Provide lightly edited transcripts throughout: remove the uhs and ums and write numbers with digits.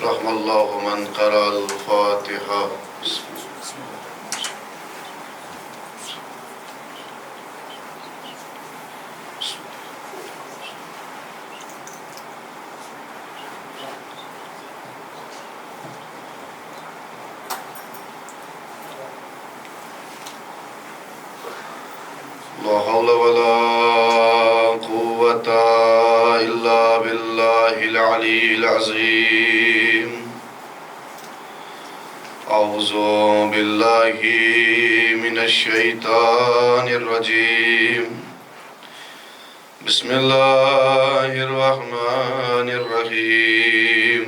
رحم اللہ من قرأ الفاتحہ. لا حول ولا قوة إلا بالله العلي العظيم. أعوذ بالله من الشيطان الرجيم. بسم الله الرحمن الرحيم.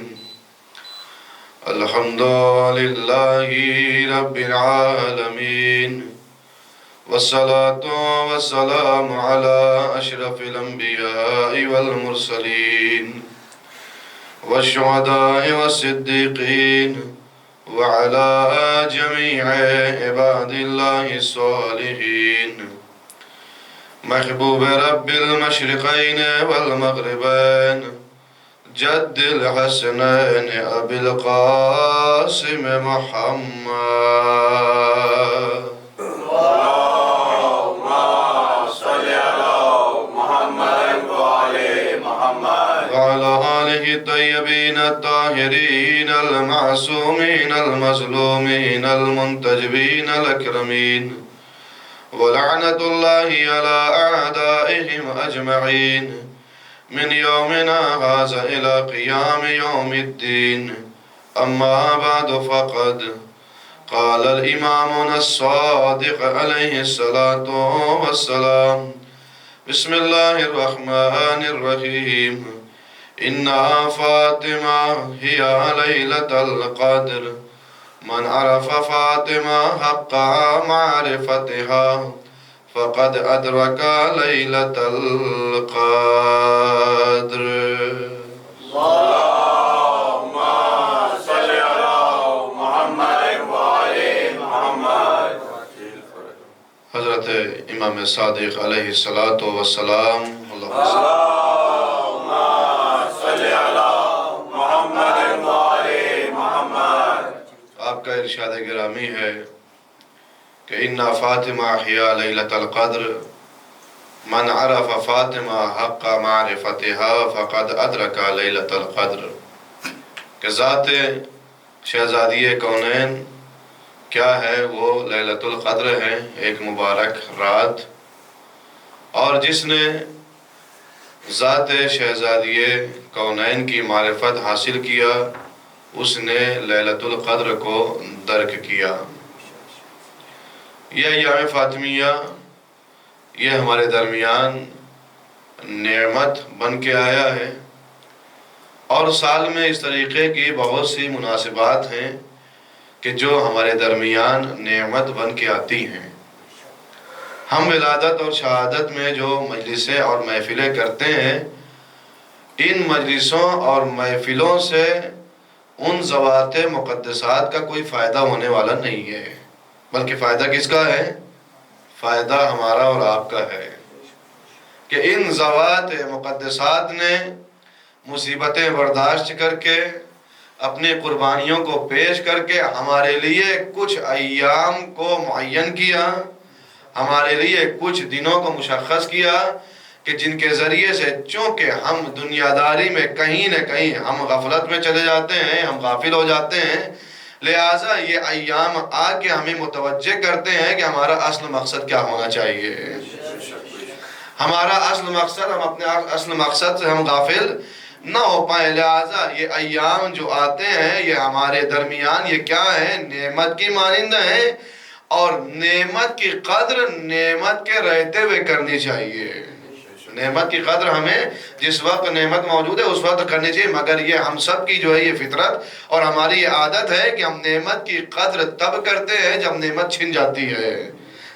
الحمد لله رب العالمين، والصلاة والسلام على أشرف الأنبياء والمرسلين والشهداء والصديقين وعلى جميع عباد الله الصالحين. محبوب رب المشرقين والمغربين، جد الحسنين أبي القاسم محمد. وعلى آله الطيبين الطاهرين المعصومين المظلومين المنتجبين الأكرمين، ولعنة الله على أعدائهم أجمعين من يومنا هذا إلى قيام يوم الدين. أما بعد، فقد قال الإمامنا الصادق عليه الصلاة والسلام: بسم الله الرحمن الرحيم. إنها فاطمة هي ليلة القدر، من عرف فاطمة حق معرفتها فقد أدرك ليلة القدر. اللهم صل على محمد وآل محمد. حضرت امام صادق علیہ السلام. اللہم صل علی محمد وآل محمد. آپ کا ارشاد گرامی ہے کہ اِنَّ فاطمہ ہی لیلۃ القدر، من عرف فاطمہ حق معرفتها فقد ادرک لیلۃ القدر. کہ ذات شہزادی کونین کیا ہے؟ وہ لیلۃ القدر ہے، ایک مبارک رات. اور جس نے ذات شہزادی کونین کی معرفت حاصل کیا، اس نے لیلۃ القدر کو درک کیا. یہ ایام فاطمیہ یہ ہمارے درمیان نعمت بن کے آیا ہے، اور سال میں اس طریقے کی بہت سی مناسبات ہیں کہ جو ہمارے درمیان نعمت بن کے آتی ہیں. ہم ولادت اور شہادت میں جو مجلسیں اور محفلیں کرتے ہیں، ان مجلسوں اور محفلوں سے ان ذوات مقدسات کا کوئی فائدہ ہونے والا نہیں ہے، بلکہ فائدہ کس کا ہے؟ فائدہ ہمارا اور آپ کا ہے کہ ان ذوات مقدسات نے مصیبتیں برداشت کر کے، اپنی قربانیوں کو پیش کر کے ہمارے لیے کچھ ایام کو معین کیا، ہمارے لیے کچھ دنوں کو مشخص کیا کہ جن کے ذریعے سے چونکہ ہم دنیا داری میں کہیں نہ کہیں ہم غفلت میں چلے جاتے ہیں، ہم غافل ہو جاتے ہیں، لہٰذا یہ ایام آ کے ہمیں متوجہ کرتے ہیں کہ ہمارا اصل مقصد کیا ہونا چاہیے. ہمارا اصل مقصد، ہم اپنے اصل مقصد سے ہم غافل نہ ہو پائیں. لہٰذا یہ ایام جو آتے ہیں یہ ہمارے درمیان یہ کیا ہے؟ نعمت کی مانند ہیں، اور نعمت کی قدر نعمت کے رہتے ہوئے کرنی چاہیے. نعمت کی قدر ہمیں جس وقت نعمت موجود ہے اس وقت کرنی چاہیے، مگر یہ ہم سب کی جو ہے یہ فطرت اور ہماری یہ عادت ہے کہ ہم نعمت کی قدر تب کرتے ہیں جب نعمت چھن جاتی ہے،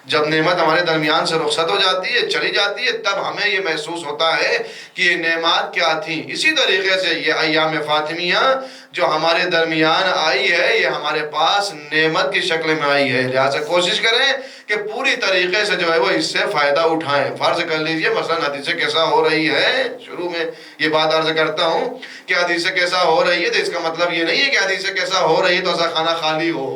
جب نعمت ہمارے درمیان سے رخصت ہو جاتی ہے، چلی جاتی ہے، تب ہمیں یہ محسوس ہوتا ہے کہ یہ نعمات کیا تھیں۔ اسی طریقے سے یہ ایام فاطمیہ جو ہمارے درمیان آئی ہے، یہ ہمارے پاس نعمت کی شکل میں آئی ہے، لہٰذا کوشش کریں کہ پوری طریقے سے جو ہے وہ اس سے فائدہ اٹھائیں۔ فرض کر لیجئے مثلا حدیث کیسا ہو رہی ہے، شروع میں یہ بات عرض کرتا ہوں کہ حدیث کیسا ہو رہی ہے تو اس کا مطلب یہ نہیں ہے کہ حدیث کیسا ہو رہی ہے تو ایسا خانہ خالی ہو،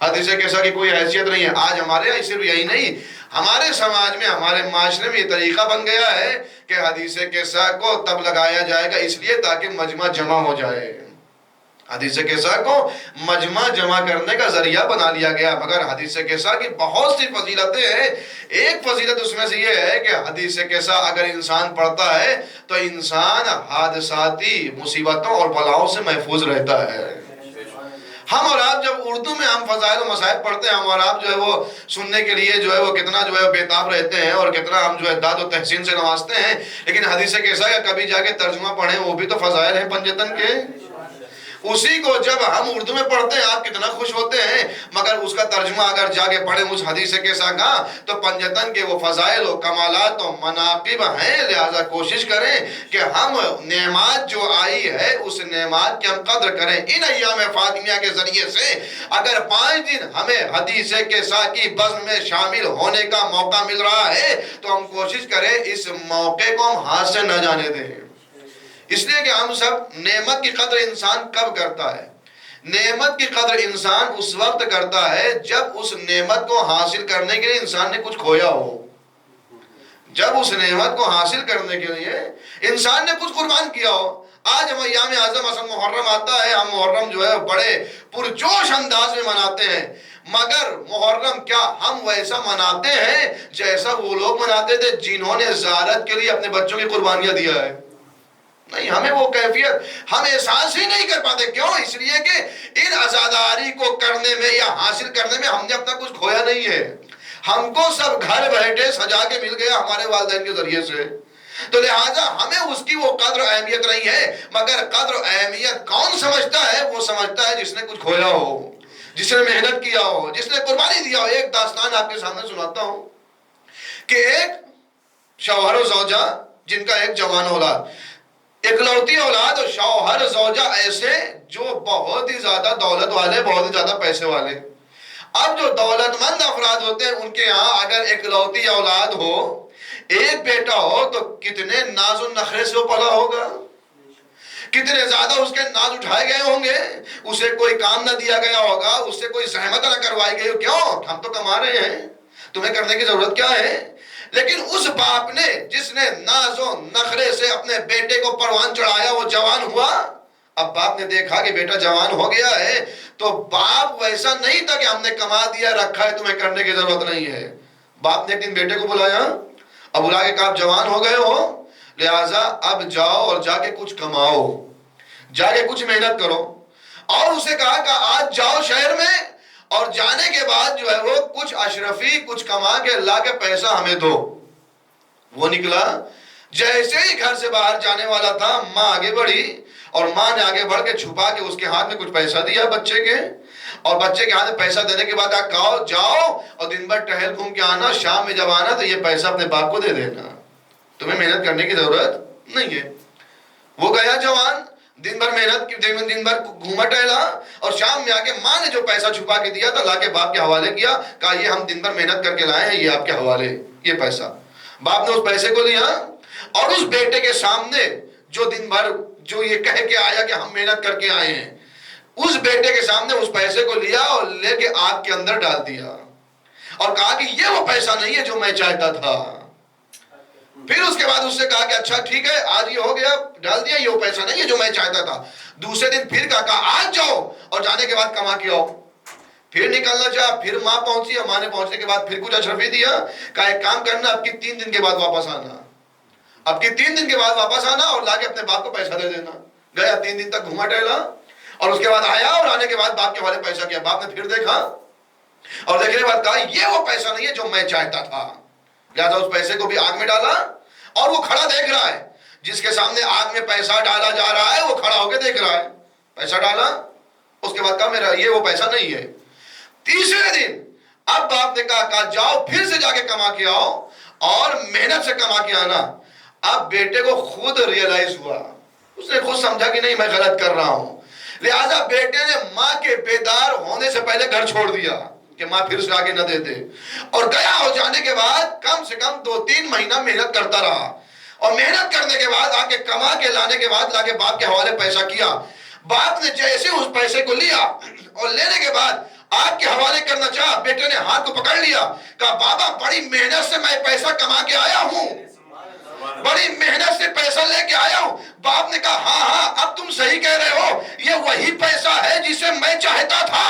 حدیث کیسا کی کوئی حیثیت نہیں ہے۔ آج ہمارے یہاں صرف یہی نہیں، ہمارے سماج میں، ہمارے معاشرے میں یہ طریقہ بن گیا ہے کہ حدیث کیسا کو تب لگایا جائے گا اس لیے تاکہ مجمع جمع ہو جائے، حدیث کیسا کو مجمع جمع کرنے کا ذریعہ بنا لیا گیا، مگر حدیث کیسا کی بہت سی فضیلتیں ہیں۔ ایک فضیلت اس میں سے یہ ہے کہ حدیث کیسا اگر انسان پڑھتا ہے تو انسان حادثاتی مصیبتوں اور بلاؤں سے محفوظ رہتا ہے۔ ہم اور آپ جب اردو میں ہم فضائل و مصائب پڑھتے ہیں، ہم اور آپ جو ہے وہ سننے کے لیے جو ہے وہ کتنا جو ہے بےتاب رہتے ہیں اور کتنا ہم جو ہے داد و تحسین سے نوازتے ہیں، لیکن حدیث کیسا کا کبھی جا کے ترجمہ پڑھیں، وہ بھی تو فضائل ہیں پنجتن کے۔ اسی کو جب ہم اردو میں پڑھتے ہیں آپ کتنا خوش ہوتے ہیں، مگر اس کا ترجمہ اگر جا کے پڑھیں اس حدیث کیسا کا تو پنجتن کے وہ فضائل و کمالات و مناقب ہیں، لہذا کوشش کریں کہ ہم نعمات جو آئی ہے اس نعمات کی ہم قدر کریں۔ ان ایام فاطمیہ کے ذریعے سے اگر 5 دن ہمیں حدیث کیسا کی بزم میں شامل ہونے کا موقع مل رہا ہے تو ہم کوشش کریں اس موقع کو ہم ہاتھ سے نہ جانے دیں، اس لیے کہ ہم سب نعمت کی قدر انسان کب کرتا ہے؟ نعمت کی قدر انسان اس وقت کرتا ہے جب اس نعمت کو حاصل کرنے کے لیے انسان نے کچھ کھویا ہو، جب اس نعمت کو حاصل کرنے کے لیے انسان نے کچھ قربان کیا ہو۔ آج ہم ایام اعظم مثلا محرم آتا ہے، ہم محرم جو ہے بڑے پرجوش انداز میں مناتے ہیں، مگر محرم کیا ہم ویسا مناتے ہیں جیسا وہ لوگ مناتے تھے جنہوں نے زیارت کے لیے اپنے بچوں کی قربانیاں دیا ہے؟ نہیں، ہمیں وہ کیفیت ہم احساس ہی نہیں کر پاتے۔ کیوں؟ اس لیے کہ ان عزاداری کو کرنے میں یا حاصل کرنے میں ہم نے اپنا کچھ کھویا نہیں ہے، ہم کو سب گھر بیٹھے سجا کے مل گیا ہمارے والدین کے ذریعے سے، تو لہٰذا ہمیں اس کی وہ قدر اہمیت نہیں ہے۔ مگر قدر اہمیت کون سمجھتا ہے؟ وہ سمجھتا ہے جس نے کچھ کھویا ہو، جس نے محنت کیا ہو، جس نے قربانی دیا ہو۔ ایک داستان آپ کے سامنے سناتا ہوں کہ ایک شوہر و زوجہ جن کا ایک جوان اولاد، اکلوتی اولاد، اور شوہر زوجہ ایسے جو بہت ہی زیادہ دولت والے، بہت ہی زیادہ پیسے والے۔ اب جو دولت مند افراد ہوتے ہیں ان کے ہاں اگر اکلوتی اولاد ہو، ایک بیٹا ہو، تو کتنے ناز و نخرے سے وہ پلا ہوگا، کتنے زیادہ اس کے ناز اٹھائے گئے ہوں گے، اسے کوئی کام نہ دیا گیا ہوگا، اس سے کوئی زحمت نہ کروائی گئی ہو۔ کیوں؟ ہم تو کما رہے ہیں، تمہیں کرنے کی ضرورت کیا ہے؟ لیکن اس باپ نے جس نے ناز و نخرے سے اپنے بیٹے کو پروان چڑھایا، وہ جوان ہوا۔ اب باپ نے دیکھا کہ بیٹا جوان ہو گیا ہے، تو باپ ویسا نہیں تھا کہ ہم نے کما دیا رکھا ہے تمہیں کرنے کی ضرورت نہیں ہے۔ باپ نے ایک دن بیٹے کو بلایا، اب بلا کے کہا آپ جوان ہو گئے ہو، لہٰذا اب جاؤ اور جا کے کچھ کماؤ، جا کے کچھ محنت کرو۔ اور اسے کہا کہ آج جاؤ شہر میں، اور جانے کے بعد جو ہے وہ کچھ اشرفی کچھ کما کے لا کے پیسہ ہمیں دو۔ وہ نکلا، جیسے ہی گھر سے باہر جانے والا تھا، ماں آگے بڑھی، اور ماں نے آگے بڑھ کے چھپا کے اس کے ہاتھ میں کچھ پیسہ دیا بچے کے، اور بچے کے ہاتھ میں پیسہ دینے کے بعد کہا جاؤ اور دن بھر ٹہل گھوم کے آنا، شام میں جب آنا تو یہ پیسہ اپنے باپ کو دے دینا، تمہیں محنت کرنے کی ضرورت نہیں ہے۔ وہ گیا جوان، دن بھر محنت کی، دن بھر گھوما ٹہلا، اور شام میں آ کے ماں نے جو پیسہ چھپا کے دیا تھا لا کے باپ کے حوالے کیا، کہا یہ ہم دن بھر محنت کر کے لائے ہیں، یہ آپ کے حوالے یہ پیسہ۔ باپ نے اس پیسے کو لیا اور اس بیٹے کے سامنے جو دن بھر جو یہ کہہ کے آیا کہ ہم محنت کر کے آئے ہیں، اس بیٹے کے سامنے اس پیسے کو لیا اور لے کے آگ کے اندر ڈال دیا، اور کہا کہ یہ وہ پیسہ نہیں ہے جو میں چاہتا تھا۔ پھر اس کے بعد اس سے کہا کہ اچھا ٹھیک ہے، آج یہ ہو گیا، ڈال دیا، یہ وہ پیسہ نہیں ہے جو میں چاہتا تھا۔ دوسرے دن پھر کہا آج جاؤ اور جانے کے بعد کما کے آؤ۔ پھر نکلنا چاہا، پھر ماں پہنچی، ماں نے پہنچنے کے بعد پھر کچھ اشرفی دیا، کہا ایک کام کرنا، اب کی 3 دن کے بعد واپس آنا، اب کی 3 دن کے بعد واپس آنا اور لا کے اپنے باپ کو پیسہ دے دینا۔ گیا، 3 دن تک گھوما ٹہلا، اور اس کے بعد آیا اور آنے کے بعد باپ کے حوالے پیسہ کیا۔ باپ نے پھر دیکھا اور دیکھنے کے بعد کہا یہ وہ پیسہ نہیں ہے جو میں چاہتا تھا، لہٰذا اس پیسے کو بھی آگ میں ڈالا، اور وہ کھڑا دیکھ رہا ہے، جس کے سامنے آگ میں پیسہ ڈالا جا رہا ہے وہ کھڑا ہو کے دیکھ رہا ہے، پیسہ ڈالا، اس کے بعد کہا میرا یہ وہ پیسہ نہیں ہے۔ تیسرے دن اب باپ نے کہا جاؤ پھر سے جا کے کما کے آؤ اور محنت سے کما کے آنا۔ اب بیٹے کو خود ریئلائز ہوا، اس نے خود سمجھا کہ نہیں میں غلط کر رہا ہوں، لہذا بیٹے نے ماں کے بیدار ہونے سے پہلے گھر چھوڑ دیا کہ ماں پھر سے آگے نہ دے دے، اور گیا ہو جانے کے بعد کم سے کم 2-3 مہینہ محنت کرتا رہا، اور محنت کرنے کے بعد آ کے کما کے لانے کے بعد لا کے باپ کے حوالے پیسہ کیا۔ باپ نے جیسے اس پیسے کو لیا اور لینے کے بعد آپ کے حوالے کرنا چاہا، بیٹے نے ہاتھ کو پکڑ لیا، کہا بابا بڑی محنت سے میں پیسہ کما کے آیا ہوں، بڑی محنت سے پیسہ لے کے آیا ہوں۔ باپ نے کہا ہاں اب تم صحیح کہہ رہے ہو، یہ وہی پیسہ ہے جسے میں چاہتا تھا،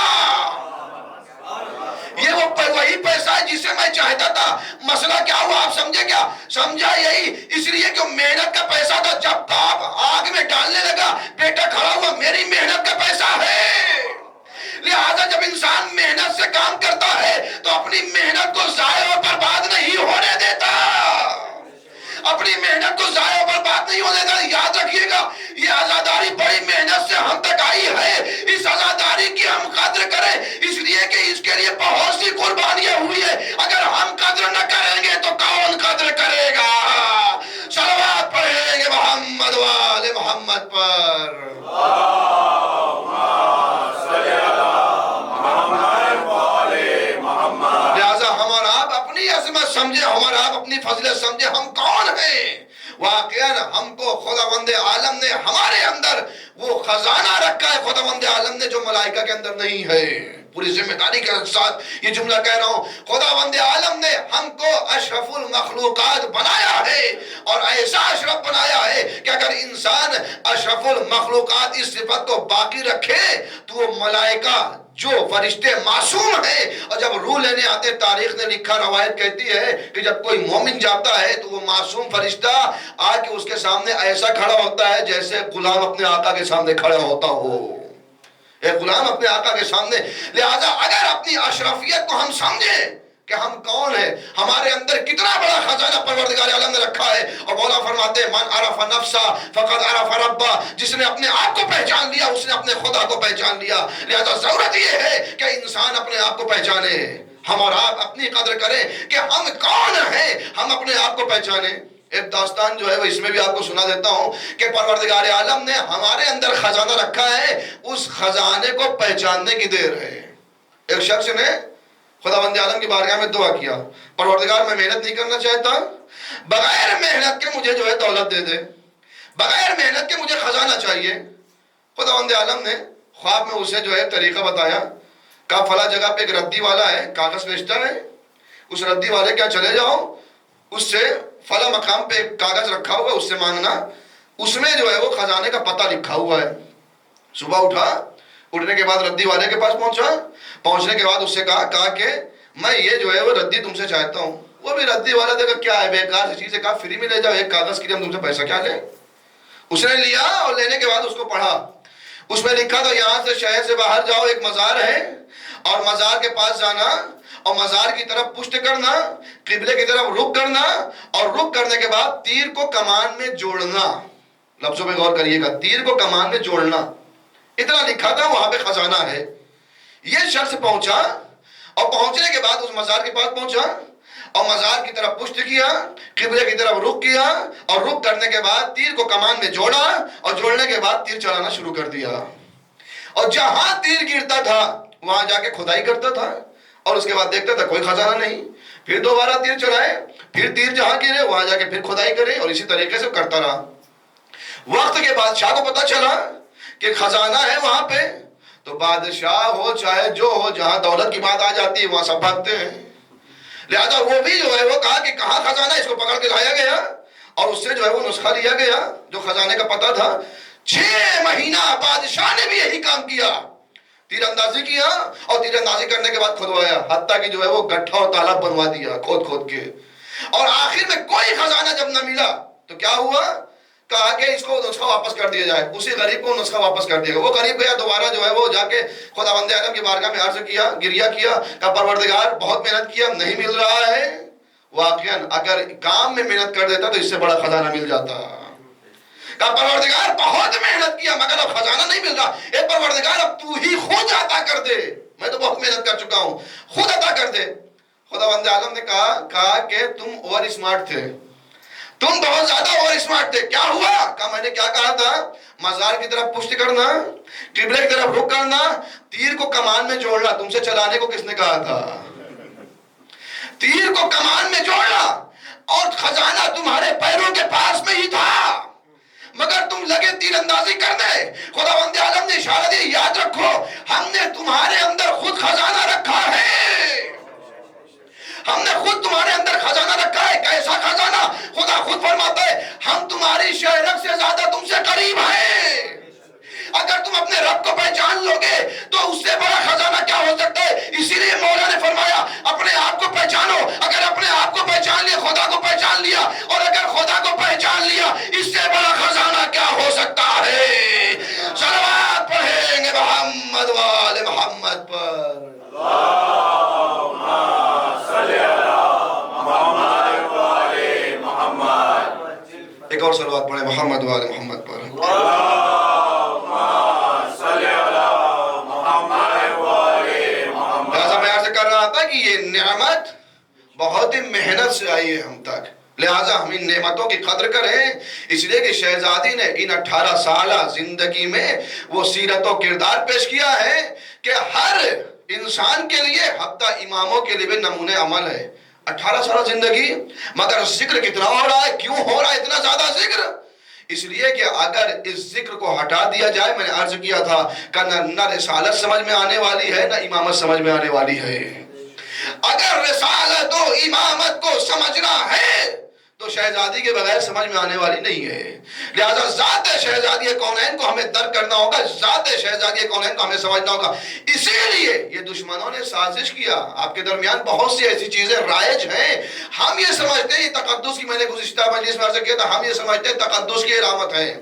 یہ وہ وہی پیسہ ہے جسے میں چاہتا تھا۔ مسئلہ کیا ہوا آپ سمجھے کیا؟ سمجھا یہی اس لیے کہ محنت کا پیسہ تھا، جب باپ آگ میں ڈالنے لگا بیٹا کھڑا ہوا، میری محنت کا پیسہ ہے۔ لہذا جب انسان محنت سے کام کرتا ہے تو اپنی محنت کو ضائع اور برباد نہیں ہونے دیتا، اپنی محنت کو ضائع اور برباد نہیں ہونے دیتا۔ یاد رکھیے گا یہ آزاداری بڑی محنت سے ہم تک آئی ہے، اس آزاداری کی ہم قدر کریں، اس لیے کہ اس کے لیے بہت سی قربانیاں ہوئی ہے۔ اگر ہم قدر نہ کریں گے تو کون قدر کرے گا؟ صلوات پڑھیں گے محمد وآل محمد پر۔ سمجھے ہمارا آپ اپنی فضیلت سمجھے ہم کون ہیں۔ واقعاً ہم کو خداوند عالم نے ہمارے اندر وہ خزانہ رکھا ہے، خداوند عالم نے جو ملائکہ کے اندر نہیں ہے۔ پوری ذمہ داری کے ساتھ یہ جملہ کہہ رہا ہوں، خداوند عالم نے ہم کو اشرف المخلوقات بنایا ہے، اور ایسا اشرف بنایا ہے کہ اگر انسان اشرف المخلوقات اس صفت کو باقی رکھے تو وہ ملائکہ جو فرشتے معصوم ہیں، اور جب روح لینے آتے تاریخ نے لکھا، روایت کہتی ہے کہ جب کوئی مومن جاتا ہے تو وہ معصوم فرشتہ آ کے اس کے سامنے ایسا کھڑا ہوتا ہے جیسے غلام اپنے آقا کے سامنے کھڑا ہوتا ہو، ایک غلام اپنے آقا کے سامنے۔ لہذا اگر اپنی اشرفیت کو ہم سمجھیں کہ ہم کون ہیں، ہمارے اندر کتنا بڑا خزانہ پروردگار عالم نے رکھا ہے، اور مولا فرماتے ہیں من عرف نفسا فقد عرف ربا، جس نے اپنے آپ کو پہچان لیا اس نے اپنے خدا کو پہچان لیا۔ لہذا ضرورت یہ ہے کہ انسان اپنے آپ کو پہچانے، ہم اور آپ اپنی قدر کریں کہ ہم کون ہیں، ہم اپنے آپ کو پہچانیں۔ ایک داستان جو ہے وہ اس میں بھی آپ کو سنا دیتا ہوں کہ پروردگار عالم نے ہمارے اندر خزانہ رکھا ہے، اس خزانے کو پہچاننے کی دیر ہے۔ ایک شخص نے خداوند عالم کی بارگاہ میں دعا کیا، پروردگار میں محنت نہیں کرنا چاہتا، بغیر محنت کے مجھے جو ہے دولت دے دے، بغیر محنت کے مجھے خزانہ چاہیے۔ خداوند عالم نے خواب میں اسے جو ہے طریقہ بتایا، کہا فلاں جگہ پہ ایک ردی والا ہے، کاغذ بیچتا ہے، اس ردی والے کیا چلے جاؤ، اس سے فلاں مقام پہ ایک کاغذ رکھا ہوا ہے اس سے مانگنا، اس میں جو ہے وہ خزانے کا پتہ لکھا ہوا ہے۔ صبح اٹھا، اٹھنے کے بعد ردی والے کے پاس پہنچا، پہنچنے کے بعد اس سے کہا کہ میں یہ جو ہے وہ ردی تم سے چاہتا ہوں۔ وہ بھی ردی والا دیکھا کیا ہے بیکار سی چیز ہے، کہا فری میں لے جاؤ، ایک کاغذ کے لیے ہم تم سے پیسہ کیا لیں۔ اس نے لیا اور لینے کے بعد اس کو پڑھا، اس میں لکھا تھا یہاں سے شہر سے باہر جاؤ، ایک مزار ہے اور مزار کے پاس جانا اور مزار کی طرف پشت کرنا، قبلے کی طرف رخ کرنا، اور رخ کرنے کے بعد تیر کو کمان میں جوڑنا۔ لفظوں پہ غور کریے گا، تیر کو کمان میں جوڑنا، اتنا لکھا تھا، وہاں پہ خزانہ ہے۔ یہ شخص پہنچا اور پہنچنے کے بعد اس مزار کے پاس پہنچا اور مزار کی طرف پشت کیا، قبلے کی طرف رخ کیا، اور رخ کرنے کے بعد تیر کو کمان میں جوڑا، اور جوڑنے کے بعد تیر چلانا شروع کر دیا، اور جہاں تیر گرتا تھا وہاں جا کے کھدائی کرتا تھا، اور اس کے بعد دیکھتا تھا کوئی خزانہ نہیں، پھر دوبارہ تیر چلائے، پھر تیر جہاں گرے وہاں جا کے پھر کھدائی کرے، اور اسی طریقے سے کرتا رہا۔ وقت کے بادشاہ کو پتا چلا کہ خزانہ ہے وہاں پہ، تو بادشاہ ہو چاہے جو ہو، جہاں دولت کی بات آ جاتی ہے وہاں سب بھاگتے ہیں۔ لہذا وہ بھی جو ہے وہ کہا کہ کہاں خزانہ، اس کو پکڑ کے لایا گیا، اور اس سے جو ہے وہ نسخہ لیا گیا جو خزانے کا پتہ تھا۔ 6 مہینہ بادشاہ نے بھی یہی کام کیا، تیر اندازی کیا، اور تیر اندازی کرنے کے بعد کھدوایا، حتیٰ کہ جو ہے وہ گٹھا اور تالاب بنوا دیا کھود کھود کے، اور آخر میں کوئی خزانہ جب نہ ملا تو کیا ہوا، کہا کہ اس کو نسخہ واپس کر دیا جائے، اسی غریب کو نسخہ واپس کر دیا گیا۔ وہ غریب گیا دوبارہ جو ہے وہ جا کے خداوند عالم کی بارگاہ میں عرض کیا، گریہ کیا، کہا پروردگار بہت محنت کیا نہیں مل رہا ہے۔ واقعاً اگر کام میں محنت کر دیتا تو اس سے بڑا خزانہ مل جاتا۔ کہا پروردگار بہت محنت کیا مگر اب خزانہ نہیں مل رہا، اے پروردگار اب تو ہی خود عطا کر دے۔ میں تو بہت محنت کر چکا ہوں، خود عطا کر دے۔ خداوند عالم نے کہا کہ تم اوور اسمارٹ تھے، تم بہت زیادہ اوور اسمارٹ تھے۔ کیا ہوا؟ کہا میں نے کیا کہا تھا؟ مزار کی طرف پشت کرنا، قبلے کی طرف رخ کرنا، تیر کو کمان میں جوڑنا۔ تم سے چلانے کو کس نے کہا تھا؟ تیر کو کمان میں جوڑنا، اور خزانہ تمہارے پیروں کے پاس میں ہی تھا، مگر تم لگے تیر اندازی کرنے۔ خداوند عالم نے اشارہ دیا، یاد رکھو ہم نے تمہارے اندر خود خزانہ رکھا ہے، ہم نے خود تمہارے اندر خزانہ رکھا ہے۔ کیسا خزانہ؟ خدا خود فرماتا ہے ہم تمہاری شہرت سے زیادہ تم سے قریب ہیں۔ اگر تم اپنے رب کو پہچان لو گے تو اس سے بڑا خزانہ کیا ہو سکتا ہے؟ اسی لیے مولا نے فرمایا اپنے آپ کو پہچانو۔ اگر اپنے آپ کو پہچان لیا، خدا کو پہچان لیا، اور اگر خدا کو پہچان لیا، اس سے بڑا خزانہ کیا ہو سکتا ہے؟ صلوات پڑھیں گے محمد وآل محمد پر۔ ایک اور صلوات پڑھیں محمد وآل محمد پر۔ لہذا میں عرض کر رہا تھا کہ یہ نعمت بہت ہی محنت سے آئی ہے ہم تک، لہذا ہم ان نعمتوں کی قدر کریں۔ اس لیے کہ شہزادی نے ان 18 سالہ زندگی میں وہ سیرت و کردار پیش کیا ہے کہ ہر انسان کے لیے، حتیٰ اماموں کے لیے بھی نمونہ عمل ہے۔ 18 سالہ زندگی، مگر ذکر کتنا ہو رہا ہے؟ کیوں ہو رہا ہے اتنا زیادہ ذکر؟ اس لیے کہ اگر اس ذکر کو ہٹا دیا جائے، میں نے عرض کیا تھا کہ نہ رسالت سمجھ میں آنے والی ہے، نہ امامت سمجھ میں آنے والی ہے۔ اگر رسالت و امامت کو سمجھنا ہے تو شہزادی کے بغیر سمجھ میں آنے والی نہیں ہے۔ لہذا ذات شہزادی کونین کو ہمیں درک کرنا ہوگا، ذات شہزادی کونین کو ہمیں سمجھنا ہوگا۔ اسی لیے یہ دشمنوں نے سازش کیا۔ آپ کے درمیان بہت سی ایسی چیزیں رائج ہیں، ہم یہ سمجھتے ہیں یہ تقدس کی، میں نے گزشتہ مجلس میں عرض کیا تھا، ہم یہ سمجھتے ہیں تقدس کی علامت ہے،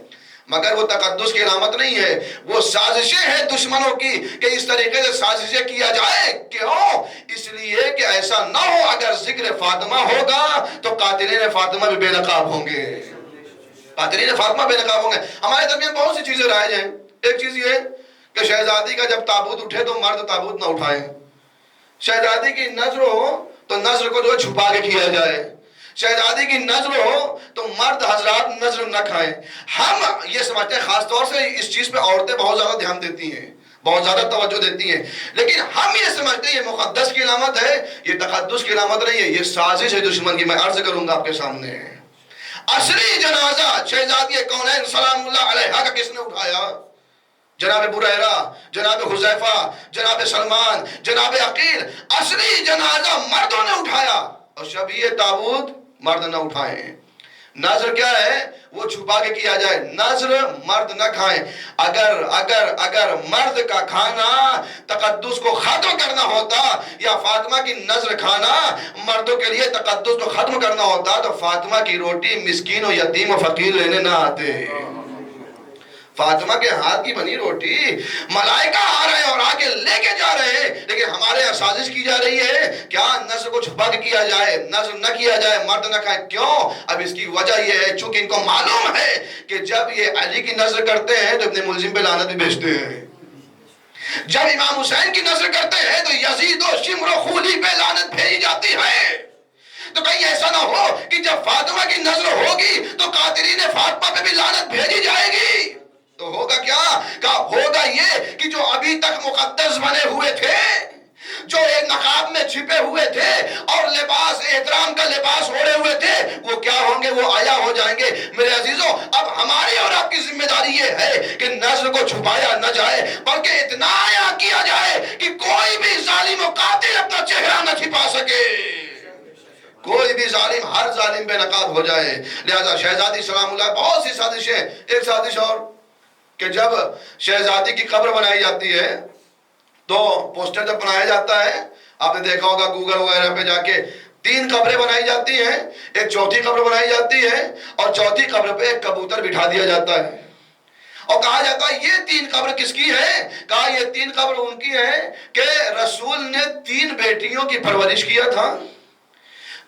مگر وہ تقدس کی علامت نہیں ہے، وہ سازشیں ہیں دشمنوں کی کہ اس طریقے سے سازشیں کیا جائے۔ کیوں؟ اس لیے کہ ایسا نہ ہو اگر ذکر فاطمہ ہوگا تو قاتلین فاطمہ بھی بے نقاب ہوں گے، قاتلین فاطمہ بے نقاب ہوں گے۔ ہمارے درمیان بہت سی چیزیں رائج ہیں۔ ایک چیز یہ کہ شہزادی کا جب تابوت اٹھے تو مرد تابوت نہ اٹھائیں، شہزادی کی نظر ہو تو نظر کو جو ہے چھپا کے کیا جائے، شہزادی کی نظر ہو تو مرد حضرات نظر نہ کھائیں۔ ہم یہ سمجھتے ہیں، خاص طور سے اس چیز پہ عورتیں بہت زیادہ دھیان دیتی ہیں، بہت زیادہ توجہ دیتی ہیں، لیکن ہم یہ سمجھتے ہیں یہ مقدس کی علامت ہے، یہ تقدس کی علامت نہیں ہے، یہ سازش ہے دشمن کی۔ میں عرض کروں گا آپ کے سامنے، اصلی جنازہ شہزادی کونین سلام اللہ علیہا کا کس نے اٹھایا؟ جناب بریرہ، جناب حذیفہ، جناب سلمان، جناب عقیل۔ اصلی جنازہ مردوں نے اٹھایا، اور شبیہ تابوت مرد نہ اٹھائیں۔ نظر کیا ہے؟ وہ چھپا کے کیا جائے، نظر مرد نہ کھائیں۔ اگر مرد کا کھانا تقدس کو ختم کرنا ہوتا، یا فاطمہ کی نظر کھانا مردوں کے لیے تقدس کو ختم کرنا ہوتا، تو فاطمہ کی روٹی مسکین و یتیم و فقیر لینے نہ آتے۔ فاطمہ کے ہاتھ کی بنی روٹی ملائکہ آ رہے ہیں اور آگے لے کے جا رہے ہیں، لیکن ہمارے یہاں سازش کی جا رہی ہے کیا نظر کو چھپا کے کیا جائے، نظر نہ کیا جائے، مرد نہ کھائے۔ کیوں؟ اب اس کی وجہ یہ ہے چونکہ ان کو معلوم ہے کہ جب یہ علی کی نظر کرتے ہیں تو ابن ملزم پہ لعنت بھی بھیجتے ہیں، جب امام حسین کی نظر کرتے ہیں تو یزید و شمر و خولی پہ لعنت بھیجی جاتی ہے۔ تو کہیں ایسا نہ ہو کہ جب فاطمہ کی نظر ہوگی تو قاتلین فاطمہ پہ بھی لعنت بھیجی جائے گی۔ تو ہوگا کیا؟ کہا ہوگا یہ کہ جو ابھی تک مقدس بنے ہوئے تھے، جو ایک نقاب میں چھپے ہوئے تھے اور لباس احترام کا لباس اوڑھے ہوئے تھے، وہ کیا ہوں گے؟ وہ عیا ہو جائیں گے۔ میرے عزیزوں، اب ہماری اور آپ کی ذمہ داری یہ ہے کہ نظر کو چھپایا نہ جائے، بلکہ اتنا عیا کیا جائے کہ کوئی بھی ظالم و قاتل اپنا چہرہ نہ چھپا سکے، کوئی بھی ظالم، ہر ظالم بے نقاب ہو جائے۔ لہذا شہزادی سلام اللہ، بہت سی سازشیں۔ ایک سازش اور کہ جب شہزادی کی قبر بنائی جاتی ہے تو پوسٹر جب بنایا جاتا ہے، آپ نے دیکھا ہوگا گوگل وغیرہ پہ جا کے، 3 قبریں بنائی جاتی ہیں، ایک چوتھی قبر بنائی جاتی ہے، اور چوتھی قبر پہ ایک کبوتر بٹھا دیا جاتا ہے، اور کہا جاتا ہے یہ 3 قبر کس کی ہے؟ کہا یہ 3 قبر ان کی ہے کہ رسول نے 3 بیٹیوں کی پرورش کیا تھا،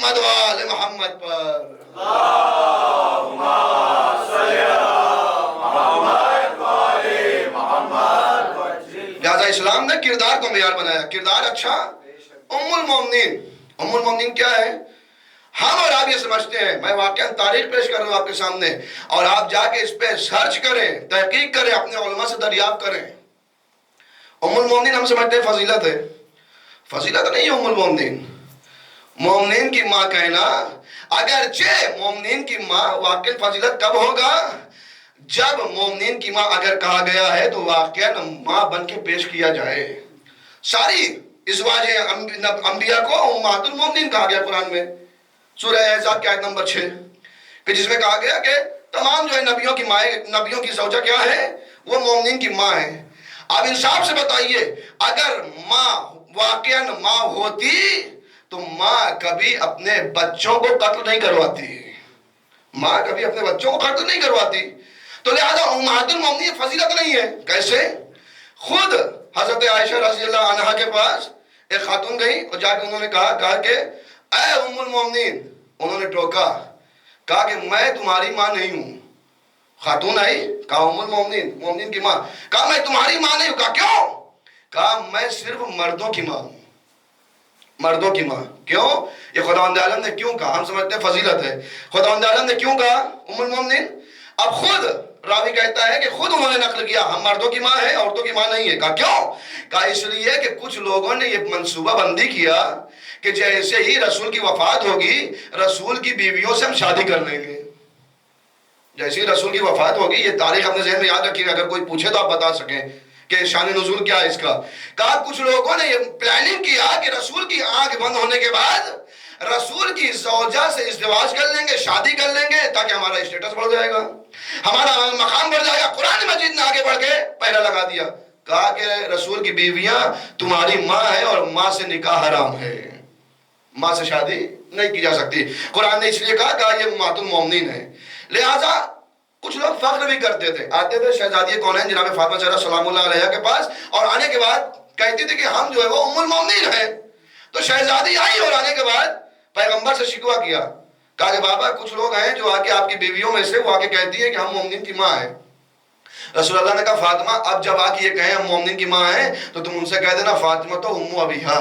محمد وآل محمد پر۔ لہذا اسلام نے کردار کو معیار بنایا، کردار اچھا۔ ام المومنین، ام المومنین کیا ہے؟ ہم اور آپ یہ سمجھتے ہیں، میں واقعاً تاریخ پیش کر رہا ہوں آپ کے سامنے، اور آپ جا کے اس پہ سرچ کریں، تحقیق کریں، اپنے علماء سے دریافت کریں۔ ام المومنین ہم سمجھتے ہیں فضیلت ہے، فضیلت نہیں ہے ام المومنین۔ مومنین کی ماں کہنا، اگرچہ مومنین کی ماں، واقعاً فضیلت کب ہوگا؟ جب مومنین کی ماں اگر کہا گیا ہے تو واقعاً ماں بن کے پیش کیا جائے۔ ساری ازواج انبیاء کو امہات المومنین کہا گیا قرآن میں، سورہ احزاب کی آیت نمبر 6، کہ جس میں کہا گیا کہ تمام جو ہے نبیوں کی مائیں، نبیوں کی زوجہ کیا ہے؟ وہ مومنین کی ماں ہے۔ اب انصاف سے بتائیے، اگر ماں واقعاً ماں ہوتی تو ماں کبھی اپنے بچوں کو قتل نہیں کرواتی، ماں کبھی اپنے بچوں کو قتل نہیں کرواتی۔ تو لہذا امہات المومنین فضیلت نہیں ہے۔ کیسے؟ خود حضرت عائشہ رضی اللہ عنہا کے پاس ایک خاتون گئی اور جا کے انہوں نے کہا کہ اے ام المومنین، انہوں نے ٹوکا، کہا کہ میں تمہاری ماں نہیں ہوں۔ خاتون آئی، کہا ام المومنین، مومنین کی ماں، کہا میں تمہاری ماں نہیں ہوں۔ کہا کیوں؟ کہا میں صرف مردوں کی ماں ہوں، مردوں کی ماں۔ کیوں؟ یہ خداوند عالم نے کیوں کہا؟ ہم سمجھتے ہیں فضیلت ہے، خداوند عالم نے کیوں کہا ام المومنین؟ اب خود راوی کہتا ہے کہ خود انہوں نے نقل کیا، ہم مردوں کی ماں ہیں، عورتوں کی ماں نہیں ہے۔ کہا کیوں؟ کہا اس لیے کہ کچھ لوگوں نے یہ منصوبہ بندی کیا کہ جیسے ہی رسول کی وفات ہوگی، رسول کی بیویوں سے ہم شادی کر لیں گے۔ جیسے ہی رسول کی وفات ہوگی، یہ تاریخ اپنے ذہن میں یاد رکھیے گا، اگر کوئی پوچھے تو آپ بتا سکیں کہ شان نزول کیا ہے اس کا۔ کہا کچھ لوگوں نے یہ پلاننگ کیا کہ رسول کی آنکھ بند ہونے کے بعد رسول کی زوجہ سے ازدواج کر لیں گے، شادی کر لیں گے، تاکہ ہمارا اسٹیٹس بڑھ جائے گا، ہمارا مقام بڑھ جائے گا۔ قرآن مجید نے آگے بڑھ کے پہلا لگا دیا، کہا کہ رسول کی بیویاں تمہاری ماں ہے اور ماں سے نکاح حرام ہے، ماں سے شادی نہیں کی جا سکتی۔ قرآن نے اس لیے کہا یہ امہات المومنین ہے۔ لہذا کچھ لوگ فخر بھی کرتے تھے، آتے تھے شہزادی کونین جناب فاطمہ زہرا سلام اللہ علیہا کے پاس، اور آنے کے بعد کہتی تھی کہ ہم جو ہے وہ ام المومنین ہیں۔ تو شہزادی آئی اور آنے کے بعد پیغمبر سے شکوہ کیا، کہا کہ بابا کچھ لوگ ہیں جو آ کے آپ کی بیویوں میں سے وہ آ کے کہتی ہے کہ ہم مومنین کی ماں ہیں۔ رسول اللہ نے کہا فاطمہ اب جب آ کے یہ کہیں ہم مومنین کی ماں ہیں تو تم ان سے کہہ دینا فاطمہ تو ام ابیہا،